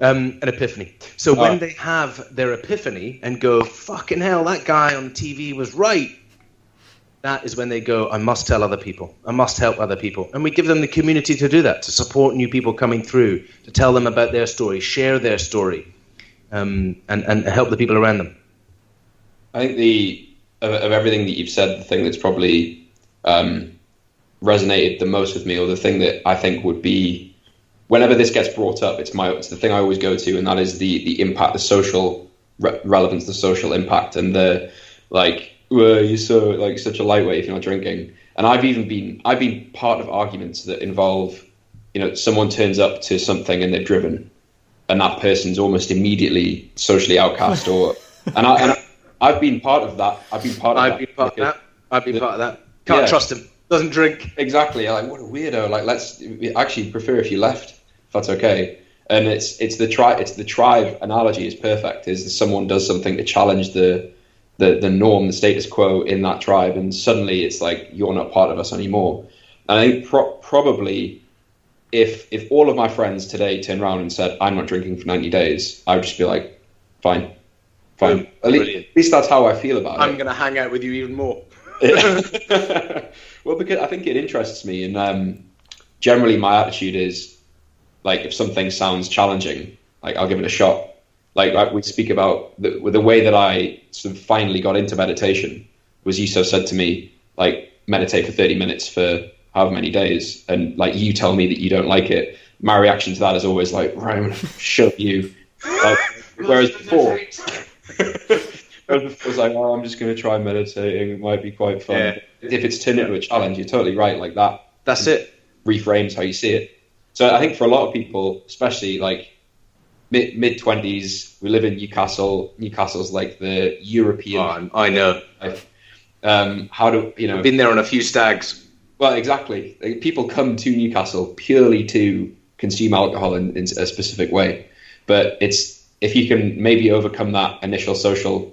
An epiphany. So when they have their epiphany and go, fucking hell, that guy on TV was right, that is when they go, I must tell other people. I must help other people. And we give them the community to do that, to support new people coming through, to tell them about their story, share their story, and help the people around them. I think of everything that you've said, the thing that's probably resonated the most with me, or the thing that I think would be, whenever this gets brought up, it's the thing I always go to, and that is the impact, the social relevance, the social impact, and the you're so such a lightweight if you're not drinking. And I've been part of arguments that involve, someone turns up to something and they're driven, and that person's almost immediately socially outcast, I've been part of that. I've been part of that. Can't trust him. Doesn't drink. Exactly. Like, what a weirdo. Like, we actually prefer if you left, if that's okay. And it's the tribe analogy is perfect. Is someone does something to challenge the norm, the status quo in that tribe, and suddenly it's like, you're not part of us anymore. And I think probably if all of my friends today turned around and said, I'm not drinking for 90 days, I would just be like, fine. At least that's how I feel about it. I'm going to hang out with you even more. Well, because I think it interests me, and generally my attitude is, like, if something sounds challenging, like, I'll give it a shot. Like we speak about the way that I sort of finally got into meditation was, you said to me, like, meditate for 30 minutes for however many days, and like, you tell me that you don't like it. My reaction to that is always like, right, I'm gonna shove you. Like, whereas before it was like, oh, I'm just going to try meditating. It might be quite fun. Yeah. If it's turned into a challenge, you're totally right. Like that. That's it. Reframes how you see it. So I think for a lot of people, especially like mid-20s, we live in Newcastle. Newcastle's like the European. Oh, I know. Life. How do I've been there on a few stags. Well, exactly. Like, people come to Newcastle purely to consume alcohol in a specific way. But if you can maybe overcome that initial social.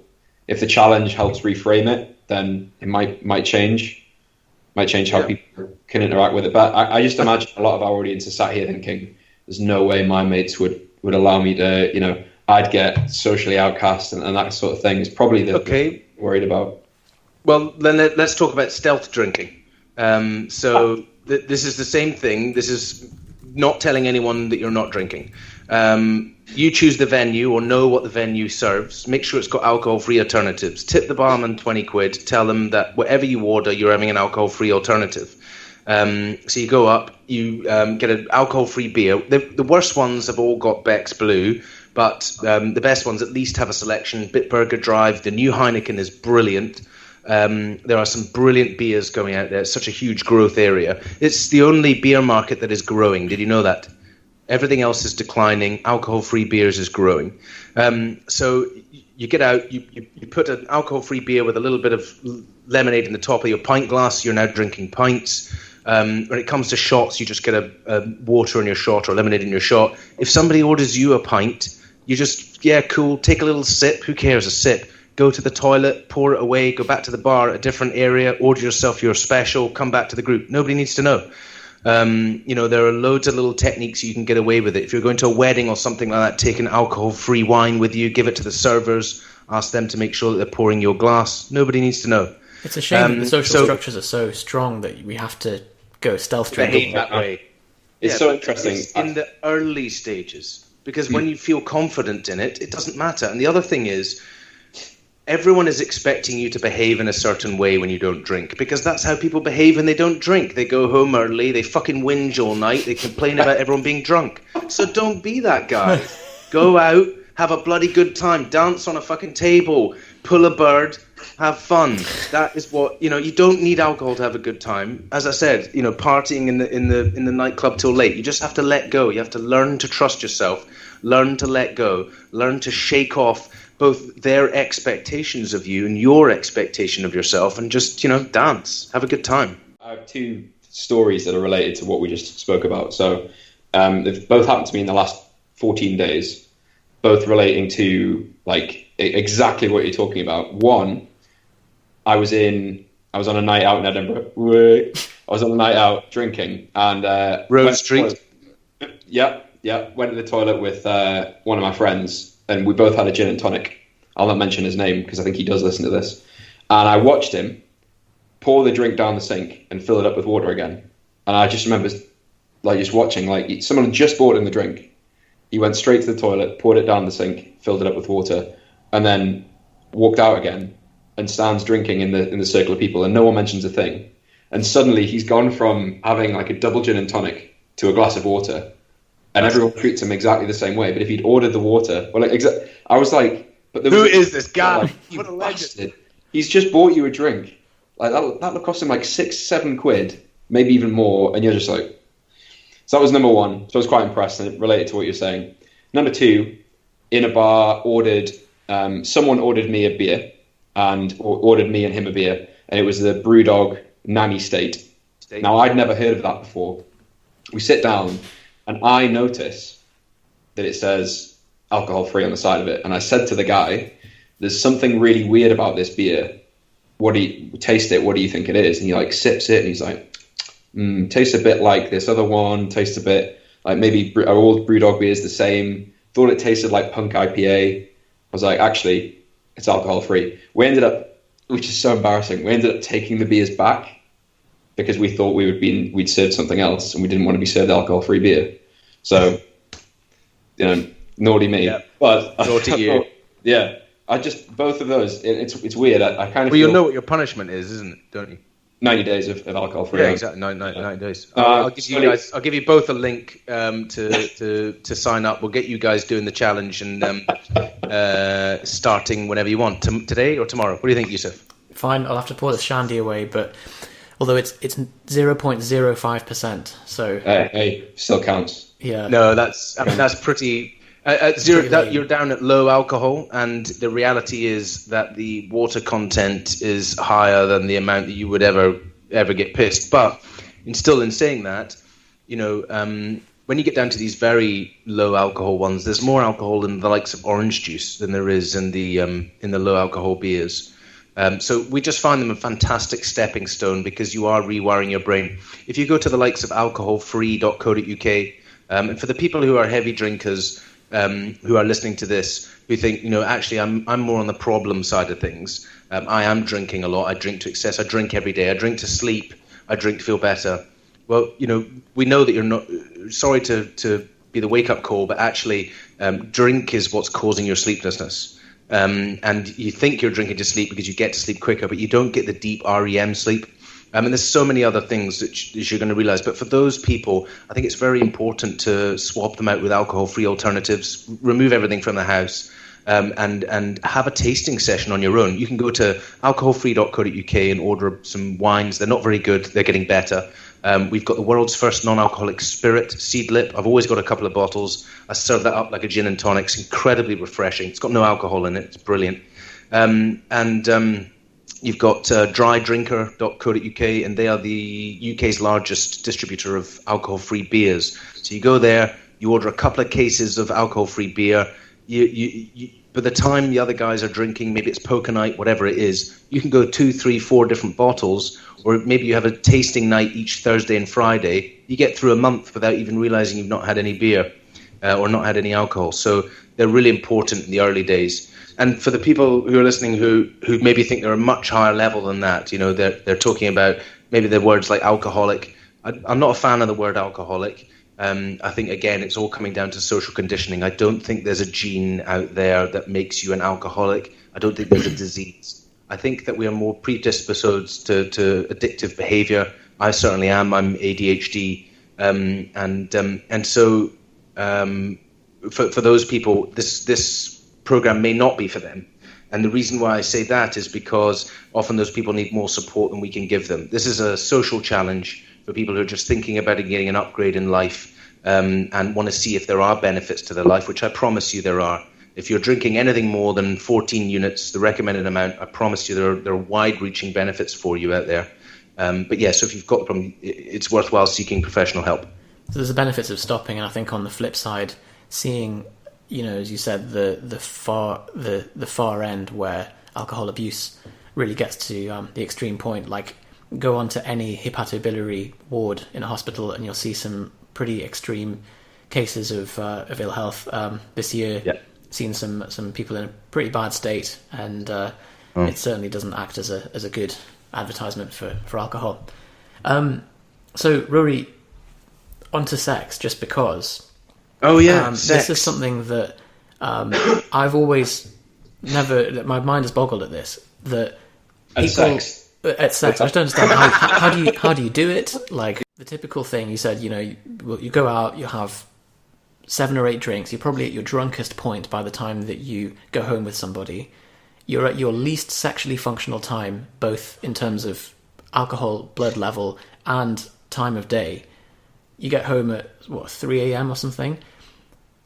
If the challenge helps reframe it, then it might change. Might change how people can interact with it. But I just imagine a lot of our audience is sat here thinking, there's no way my mates would allow me to, I'd get socially outcast and that sort of thing. Is probably the thing I'm worried about. Well, then let's talk about stealth drinking. This is the same thing. This is not telling anyone that you're not drinking. You choose the venue or know what the venue serves. Make sure it's got alcohol-free alternatives. Tip the barman 20 quid. Tell them that whatever you order, you're having an alcohol-free alternative. So you go up, you get an alcohol-free beer. The worst ones have all got Beck's Blue, but the best ones at least have a selection. Bitburger Drive, the new Heineken is brilliant. There are some brilliant beers going out there. It's such a huge growth area. It's the only beer market that is growing. Did you know that? Everything else is declining. Alcohol-free beers is growing. So you get out, you put an alcohol-free beer with a little bit of lemonade in the top of your pint glass. You're now drinking pints. When it comes to shots, you just get a water in your shot or lemonade in your shot. If somebody orders you a pint, you just, cool, take a little sip. Who cares, a sip? Go to the toilet, pour it away, go back to the bar at a different area, order yourself your special, come back to the group. Nobody needs to know. There are loads of little techniques you can get away with it. If you're going to a wedding or something like that, take an alcohol-free wine with you, give it to the servers, ask them to make sure that they're pouring your glass. Nobody needs to know. It's a shame that the social structures are so strong that we have to go stealth drinking. Behave that way. It's so interesting. It's in the early stages, because when you feel confident in it, it doesn't matter. And the other thing is, everyone is expecting you to behave in a certain way when you don't drink, because that's how people behave when they don't drink. They go home early, they fucking whinge all night, they complain about everyone being drunk. So don't be that guy. Go out, have a bloody good time, dance on a fucking table, pull a bird, have fun. That is what, you don't need alcohol to have a good time. As I said, partying in the nightclub till late. You just have to let go. You have to learn to trust yourself, learn to let go, learn to shake off both their expectations of you and your expectation of yourself, and just, dance, have a good time. I have two stories that are related to what we just spoke about. So they've both happened to me in the last 14 days, both relating to like exactly what you're talking about. One, I was on a night out in Edinburgh. I was on a night out drinking and Rose Street. Yeah. Went to the toilet with one of my friends. And we both had a gin and tonic. I'll not mention his name because I think he does listen to this. And I watched him pour the drink down the sink and fill it up with water again. And I just remember like just watching, like someone just brought in the drink. He went straight to the toilet, poured it down the sink, filled it up with water, and then walked out again and stands drinking in the circle of people, and no one mentions a thing. And suddenly he's gone from having like a double gin and tonic to a glass of water, and everyone treats him exactly the same way. But if he'd ordered the water, well, I was like, but who is this guy? Like, you bastard! He's just bought you a drink. Like that would cost him like £6-7, maybe even more, and you're just like. So that was number one. So I was quite impressed, and it related to what you're saying. Number two, in a bar, someone ordered me a beer, or ordered me and him a beer, and it was the Brewdog Nanny State. Now, I'd never heard of that before. We sit down, and I notice that it says alcohol-free on the side of it. And I said to the guy, there's something really weird about this beer. Taste it, what do you think it is? And he like sips it, and he's like, tastes a bit like this other one, tastes a bit like maybe our old Brewdog beer is the same. Thought it tasted like Punk IPA. I was like, actually, it's alcohol-free. We ended up, which is so embarrassing, we ended up taking the beers back because we thought we'd served something else, and we didn't want to be served alcohol-free beer. So, naughty me. Yeah. But naughty you. Yeah, both of those. It's weird. I kind of. Well, you'll know what your punishment is, isn't it? Don't you? 90 days of alcohol-free. Yeah, exactly. 90 days. I'll give you both a link to sign up. We'll get you guys doing the challenge and starting whenever you want. Today or tomorrow? What do you think, Yusuf? Fine. I'll have to pour the shandy away, but although it's 0.05%, so hey, still counts. Yeah. No, that's pretty. You're down at low alcohol, and the reality is that the water content is higher than the amount that you would ever get pissed. But in saying that, when you get down to these very low alcohol ones, there's more alcohol in the likes of orange juice than there is in the low alcohol beers. So we just find them a fantastic stepping stone because you are rewiring your brain. If you go to the likes of alcoholfree.co.uk, and for the people who are heavy drinkers, who are listening to this, who think, actually I'm more on the problem side of things. I am drinking a lot. I drink to excess. I drink every day. I drink to sleep. I drink to feel better. Well, we know that you're not, sorry to be the wake-up call, but actually drink is what's causing your sleeplessness. And you think you're drinking to sleep because you get to sleep quicker, but you don't get the deep REM sleep. And there's so many other things that you're going to realize. But for those people, I think it's very important to swap them out with alcohol-free alternatives, remove everything from the house, and have a tasting session on your own. You can go to alcoholfree.co.uk and order some wines. They're not very good. They're getting better. We've got the world's first non-alcoholic spirit, Seedlip. I've always got a couple of bottles. I serve that up like a gin and tonic. It's incredibly refreshing. It's got no alcohol in it. It's brilliant. You've got drydrinker.co.uk, and they are the UK's largest distributor of alcohol-free beers. So you go there, you order a couple of cases of alcohol-free beer. You by the time the other guys are drinking, maybe it's poker night, whatever it is, you can go 2, 3, 4 different bottles, or maybe you have a tasting night each Thursday and Friday. You get through a month without even realizing you've not had any beer or not had any alcohol. So they're really important in the early days. And for the people who are listening who maybe think they're a much higher level than that, they're talking about maybe the words like alcoholic. I'm not a fan of the word alcoholic. I think, again, it's all coming down to social conditioning. I don't think there's a gene out there that makes you an alcoholic. I don't think there's a disease. I think that we are more predisposed to addictive behavior. I certainly am. I'm ADHD. And so for those people, this program may not be for them. And the reason why I say that is because often those people need more support than we can give them. This is a social challenge for people who are just thinking about getting an upgrade in life and want to see if there are benefits to their life, which I promise you there are. If you're drinking anything more than 14 units, the recommended amount, I promise you there are wide-reaching benefits for you out there. But yeah, so if you've got the problem, it's worthwhile seeking professional help. So there's the benefits of stopping, and I think on the flip side, seeing, as you said, the far end where alcohol abuse really gets to the extreme point. Like, go onto any hepatobiliary ward in a hospital, and you'll see some pretty extreme cases of ill health. This year, seen some people in a pretty bad state, and it certainly doesn't act as a good advertisement for alcohol. So, Rory, onto sex, just because. Oh yeah, this is something that I've always never. My mind has boggled at this. That At sex. At sex, I just don't understand how do you do it? Like the typical thing you said, you go out, you have 7 or 8 drinks. You're probably at your drunkest point by the time that you go home with somebody. You're at your least sexually functional time, both in terms of alcohol, blood level, and time of day. You get home at 3 a.m. or something,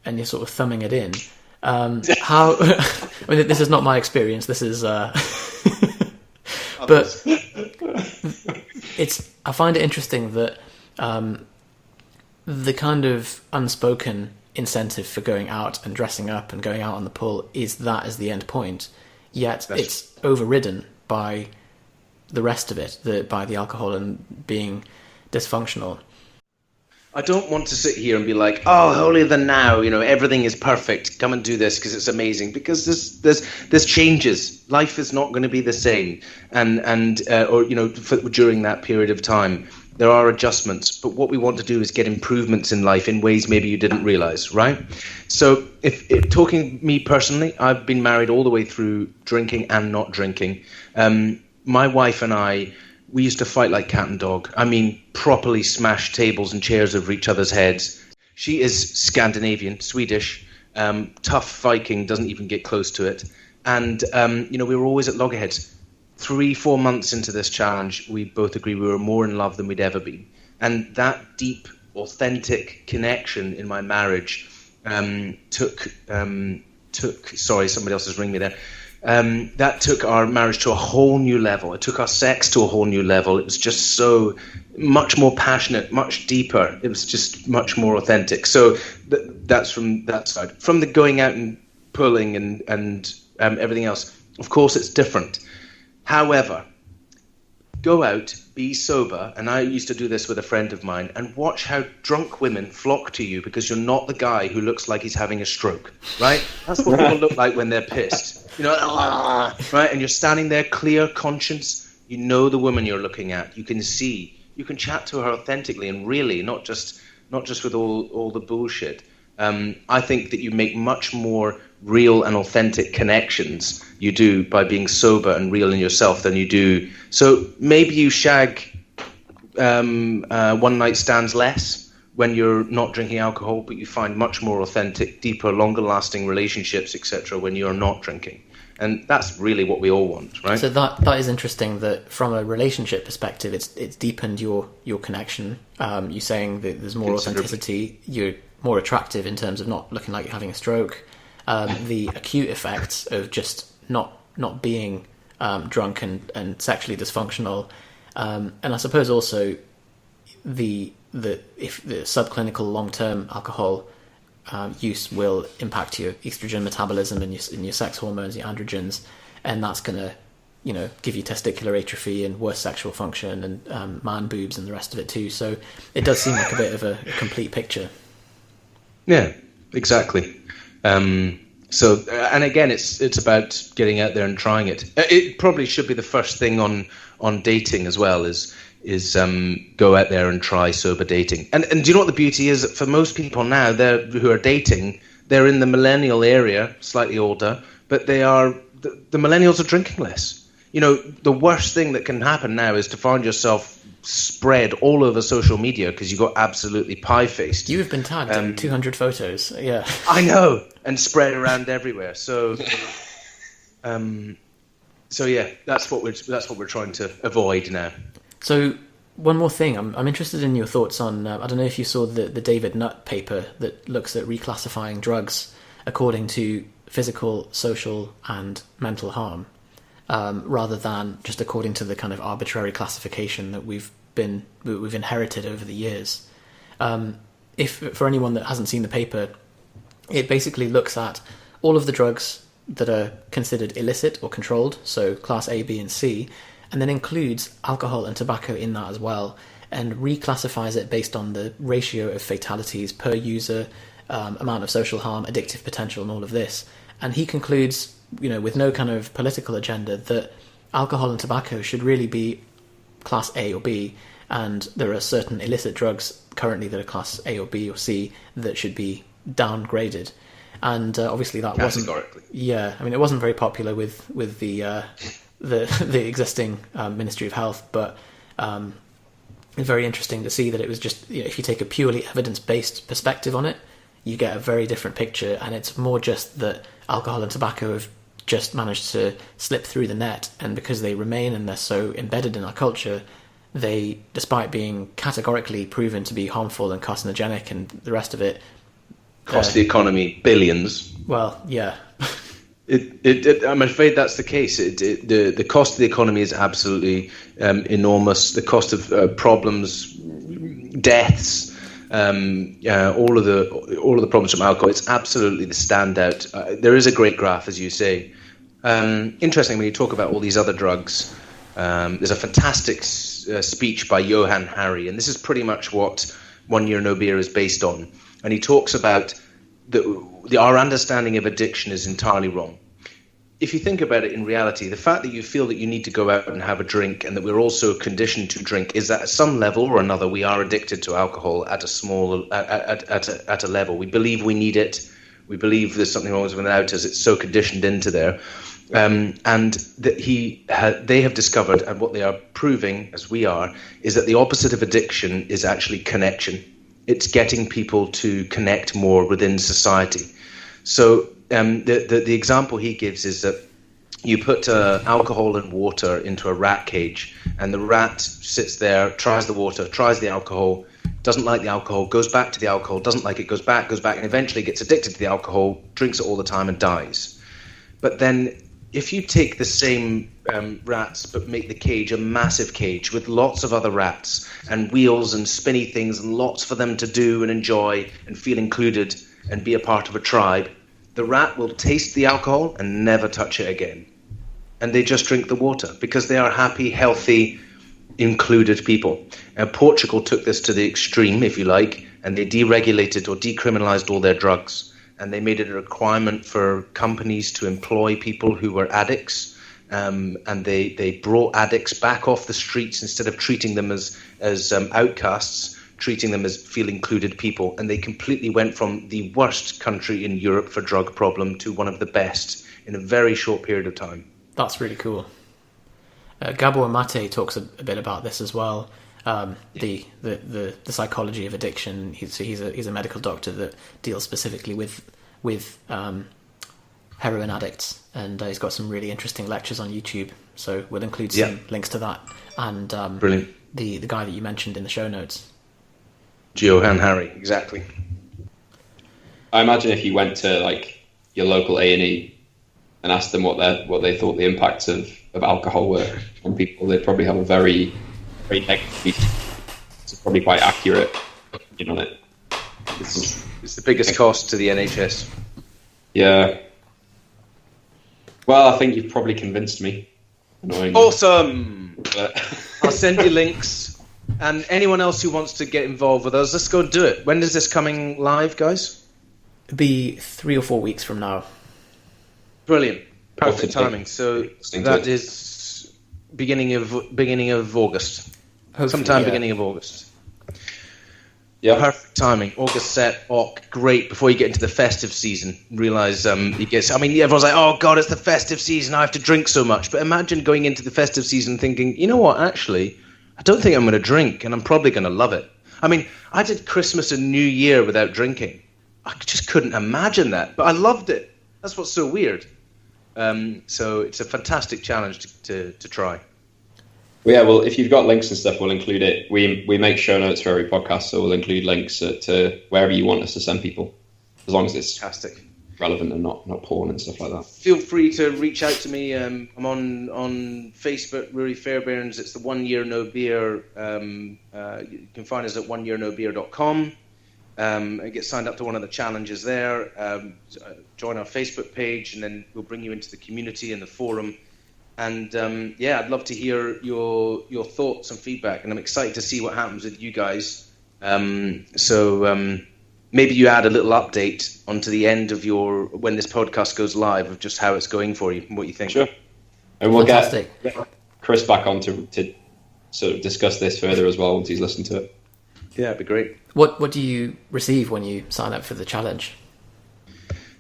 and you're sort of thumbing it in. How? I mean, this is not my experience. This is, but I find it interesting that the kind of unspoken incentive for going out and dressing up and going out on the pull is that as the end point, yet it's overridden by the rest of it, by the alcohol and being dysfunctional. I don't want to sit here and be like, oh, holier than now, everything is perfect. Come and do this because it's amazing. Because there's changes. Life is not going to be the same. During that period of time, there are adjustments. But what we want to do is get improvements in life in ways maybe you didn't realize, right? So if talking me personally, I've been married all the way through drinking and not drinking. My wife and I, we used to fight like cat and dog. I mean, properly smash tables and chairs over each other's heads. She is Scandinavian, Swedish, tough Viking, doesn't even get close to it. And, we were always at loggerheads. 3-4 months into this challenge, we both agreed we were more in love than we'd ever been. And that deep, authentic connection in my marriage took sorry, somebody else is ringing me there. That took our marriage to a whole new level. It took our sex to a whole new level. It was just so much more passionate, much deeper. It was just much more authentic. So that's from that side. From the going out and pulling and everything else, of course, it's different. However, go out, be sober, and I used to do this with a friend of mine, and watch how drunk women flock to you because you're not the guy who looks like he's having a stroke, right? That's what people look like when they're pissed. Right? And you're standing there, clear conscience. You know the woman you're looking at. You can see. You can chat to her authentically and really, not just with all the bullshit. I think that you make much more real and authentic connections you do by being sober and real in yourself than you do. So maybe you shag one night stands less when you're not drinking alcohol, but you find much more authentic, deeper, longer lasting relationships, etc. when you're not drinking. And that's really what we all want, right? So that is interesting that from a relationship perspective, it's deepened your connection. You're saying that there's more authenticity, you're more attractive in terms of not looking like you're having a stroke. The acute effects of just not being drunk and sexually dysfunctional, and I suppose also if the subclinical long-term alcohol use will impact your estrogen metabolism and your sex hormones, your androgens, and that's going to give you testicular atrophy and worse sexual function and man boobs and the rest of it too. So it does seem like a bit of a complete picture. Yeah, exactly. So, and again, it's about getting out there and trying it. It probably should be the first thing on dating as well, is go out there and try sober dating. And do you know what the beauty is? For most people now, who are dating, they're in the millennial area, slightly older, but the millennials are drinking less. The worst thing that can happen now is to find yourself spread all over social media because you got absolutely pie-faced. You have been tagged in 200 photos, yeah. I know, and spread around everywhere. So, yeah, that's what we're trying to avoid now. So, one more thing, I'm interested in your thoughts on. I don't know if you saw the David Nutt paper that looks at reclassifying drugs according to physical, social, and mental harm, rather than just according to the kind of arbitrary classification that we've inherited over the years. If for anyone that hasn't seen the paper, it basically looks at all of the drugs that are considered illicit or controlled, so class A, B, and C, and then includes alcohol and tobacco in that as well, and reclassifies it based on the ratio of fatalities per user, amount of social harm, addictive potential, and all of this. And he concludes, with no kind of political agenda, that alcohol and tobacco should really be class A or B, and there are certain illicit drugs currently that are class A or B or C that should be downgraded. And obviously that wasn't. Yeah, I mean, it wasn't very popular with the existing Ministry of Health, but it's very interesting to see that it was just, if you take a purely evidence-based perspective on it, you get a very different picture, and it's more just that alcohol and tobacco have just managed to slip through the net, and because they remain and they're so embedded in our culture, they, despite being categorically proven to be harmful and carcinogenic and the rest of it, cost the economy billions. Well, yeah. I'm afraid that's the case. The cost of the economy is absolutely enormous. The cost of problems, deaths, all of the problems from alcohol. It's absolutely the standout. There is a great graph, as you say. Interesting when you talk about all these other drugs. There's a fantastic speech by Johann Hari, and this is pretty much what 1 Year No Beer is based on. And he talks about our understanding of addiction is entirely wrong. If you think about it in reality, the fact that you feel that you need to go out and have a drink and that we're also conditioned to drink is that at some level or another we are addicted to alcohol at a level. We believe we need it. We believe there's something wrong without us. It's so conditioned into there. And that they have discovered, and what they are proving, as we are, is that the opposite of addiction is actually connection. It's getting people to connect more within society. So the example he gives is that you put alcohol and water into a rat cage, and the rat sits there, tries the water, tries the alcohol, doesn't like the alcohol, goes back to the alcohol, doesn't like it, goes back, and eventually gets addicted to the alcohol, drinks it all the time and dies. But then if you take the same rats but make the cage a massive cage with lots of other rats and wheels and spinny things and lots for them to do and enjoy and feel included and be a part of a tribe, the rat will taste the alcohol and never touch it again. And they just drink the water because they are happy, healthy, included people. Portugal took this to the extreme, if you like, and they deregulated or decriminalized all their drugs. And they made it a requirement for companies to employ people who were addicts, and they brought addicts back off the streets instead of treating them as outcasts, treating them as feel included people. And they completely went from the worst country in Europe for drug problem to one of the best in a very short period of time. That's really cool. Gabor Mate talks a bit about this as well. The psychology of addiction. He's a medical doctor that deals specifically with heroin addicts, and he's got some really interesting lectures on YouTube. So we'll include some links to that and brilliant. The guy that you mentioned in the show notes. Johann Hari, exactly. I imagine if you went to like your local A&E and asked them what they thought the impacts of alcohol were on people, they'd probably have a very negative. It's probably quite accurate on it. It's the biggest cost to the NHS. Yeah. Well, I think you've probably convinced me. Annoyingly. Awesome! I'll send you links. And anyone else who wants to get involved with us, let's go and do it. When is this coming live, guys? It'll be 3 or 4 weeks from now. Brilliant. Perfect timing. So that is beginning of August. Hopefully, sometime beginning of August. Yeah. Perfect timing. August set. Great. Before you get into the festive season, realize everyone's like, oh God, it's the festive season. I have to drink so much. But imagine going into the festive season thinking, you know what, actually, I don't think I'm going to drink, and I'm probably going to love it. I mean, I did Christmas and New Year without drinking. I just couldn't imagine that, but I loved it. That's what's so weird. So it's a fantastic challenge to try. Well, yeah, well, if you've got links and stuff, we'll include it. We make show notes for every podcast, so we'll include links to wherever you want us to send people, as long as it's fantastic, relevant and not porn and stuff like that. Feel free to reach out to me. I'm on Facebook, Ruairi Fairbairns. It's the 1 Year No Beer. You can find us at oneyearnobeer.com. And get signed up to one of the challenges there. Join our Facebook page, and then we'll bring you into the community and the forum. And I'd love to hear your thoughts and feedback. And I'm excited to see what happens with you guys. Maybe you add a little update onto the end of when this podcast goes live of just how it's going for you and what you think. Sure. And we'll Fantastic. get Chris back on to sort of discuss this further as well once he's listened to it. Yeah, it'd be great. What do you receive when you sign up for the challenge?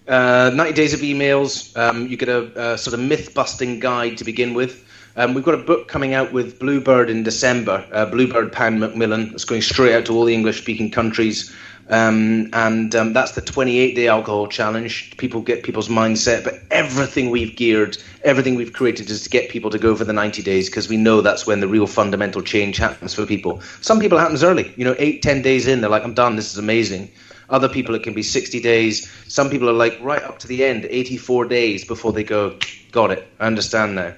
90 days of emails. You get a sort of myth-busting guide to begin with. We've got a book coming out with Bluebird in December, Bluebird Pan Macmillan. It's going straight out to all the English-speaking countries. And that's the 28-day alcohol challenge. People get people's mindset, but everything we've created is to get people to go for the 90 days, because we know that's when the real fundamental change happens for people. Some people it happens early, 8-10 days in, they're like, I'm done, this is amazing. Other people, it can be 60 days. Some people are like right up to the end, 84 days before they go, got it, I understand now.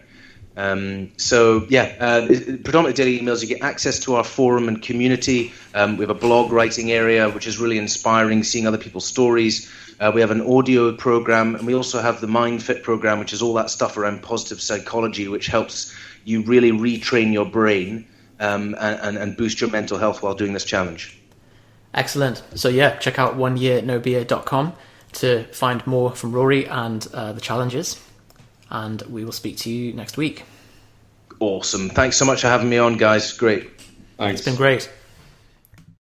Predominantly daily emails. You get access to our forum and community. We have a blog writing area, which is really inspiring, seeing other people's stories. We have an audio program, and we also have the Mind Fit program, which is all that stuff around positive psychology, which helps you really retrain your brain and boost your mental health while doing this challenge. Excellent. So check out oneyearnobeer.com to find more from Ruairi and the challenges. And we will speak to you next week. Awesome. Thanks so much for having me on, guys. Great. Thanks. It's been great.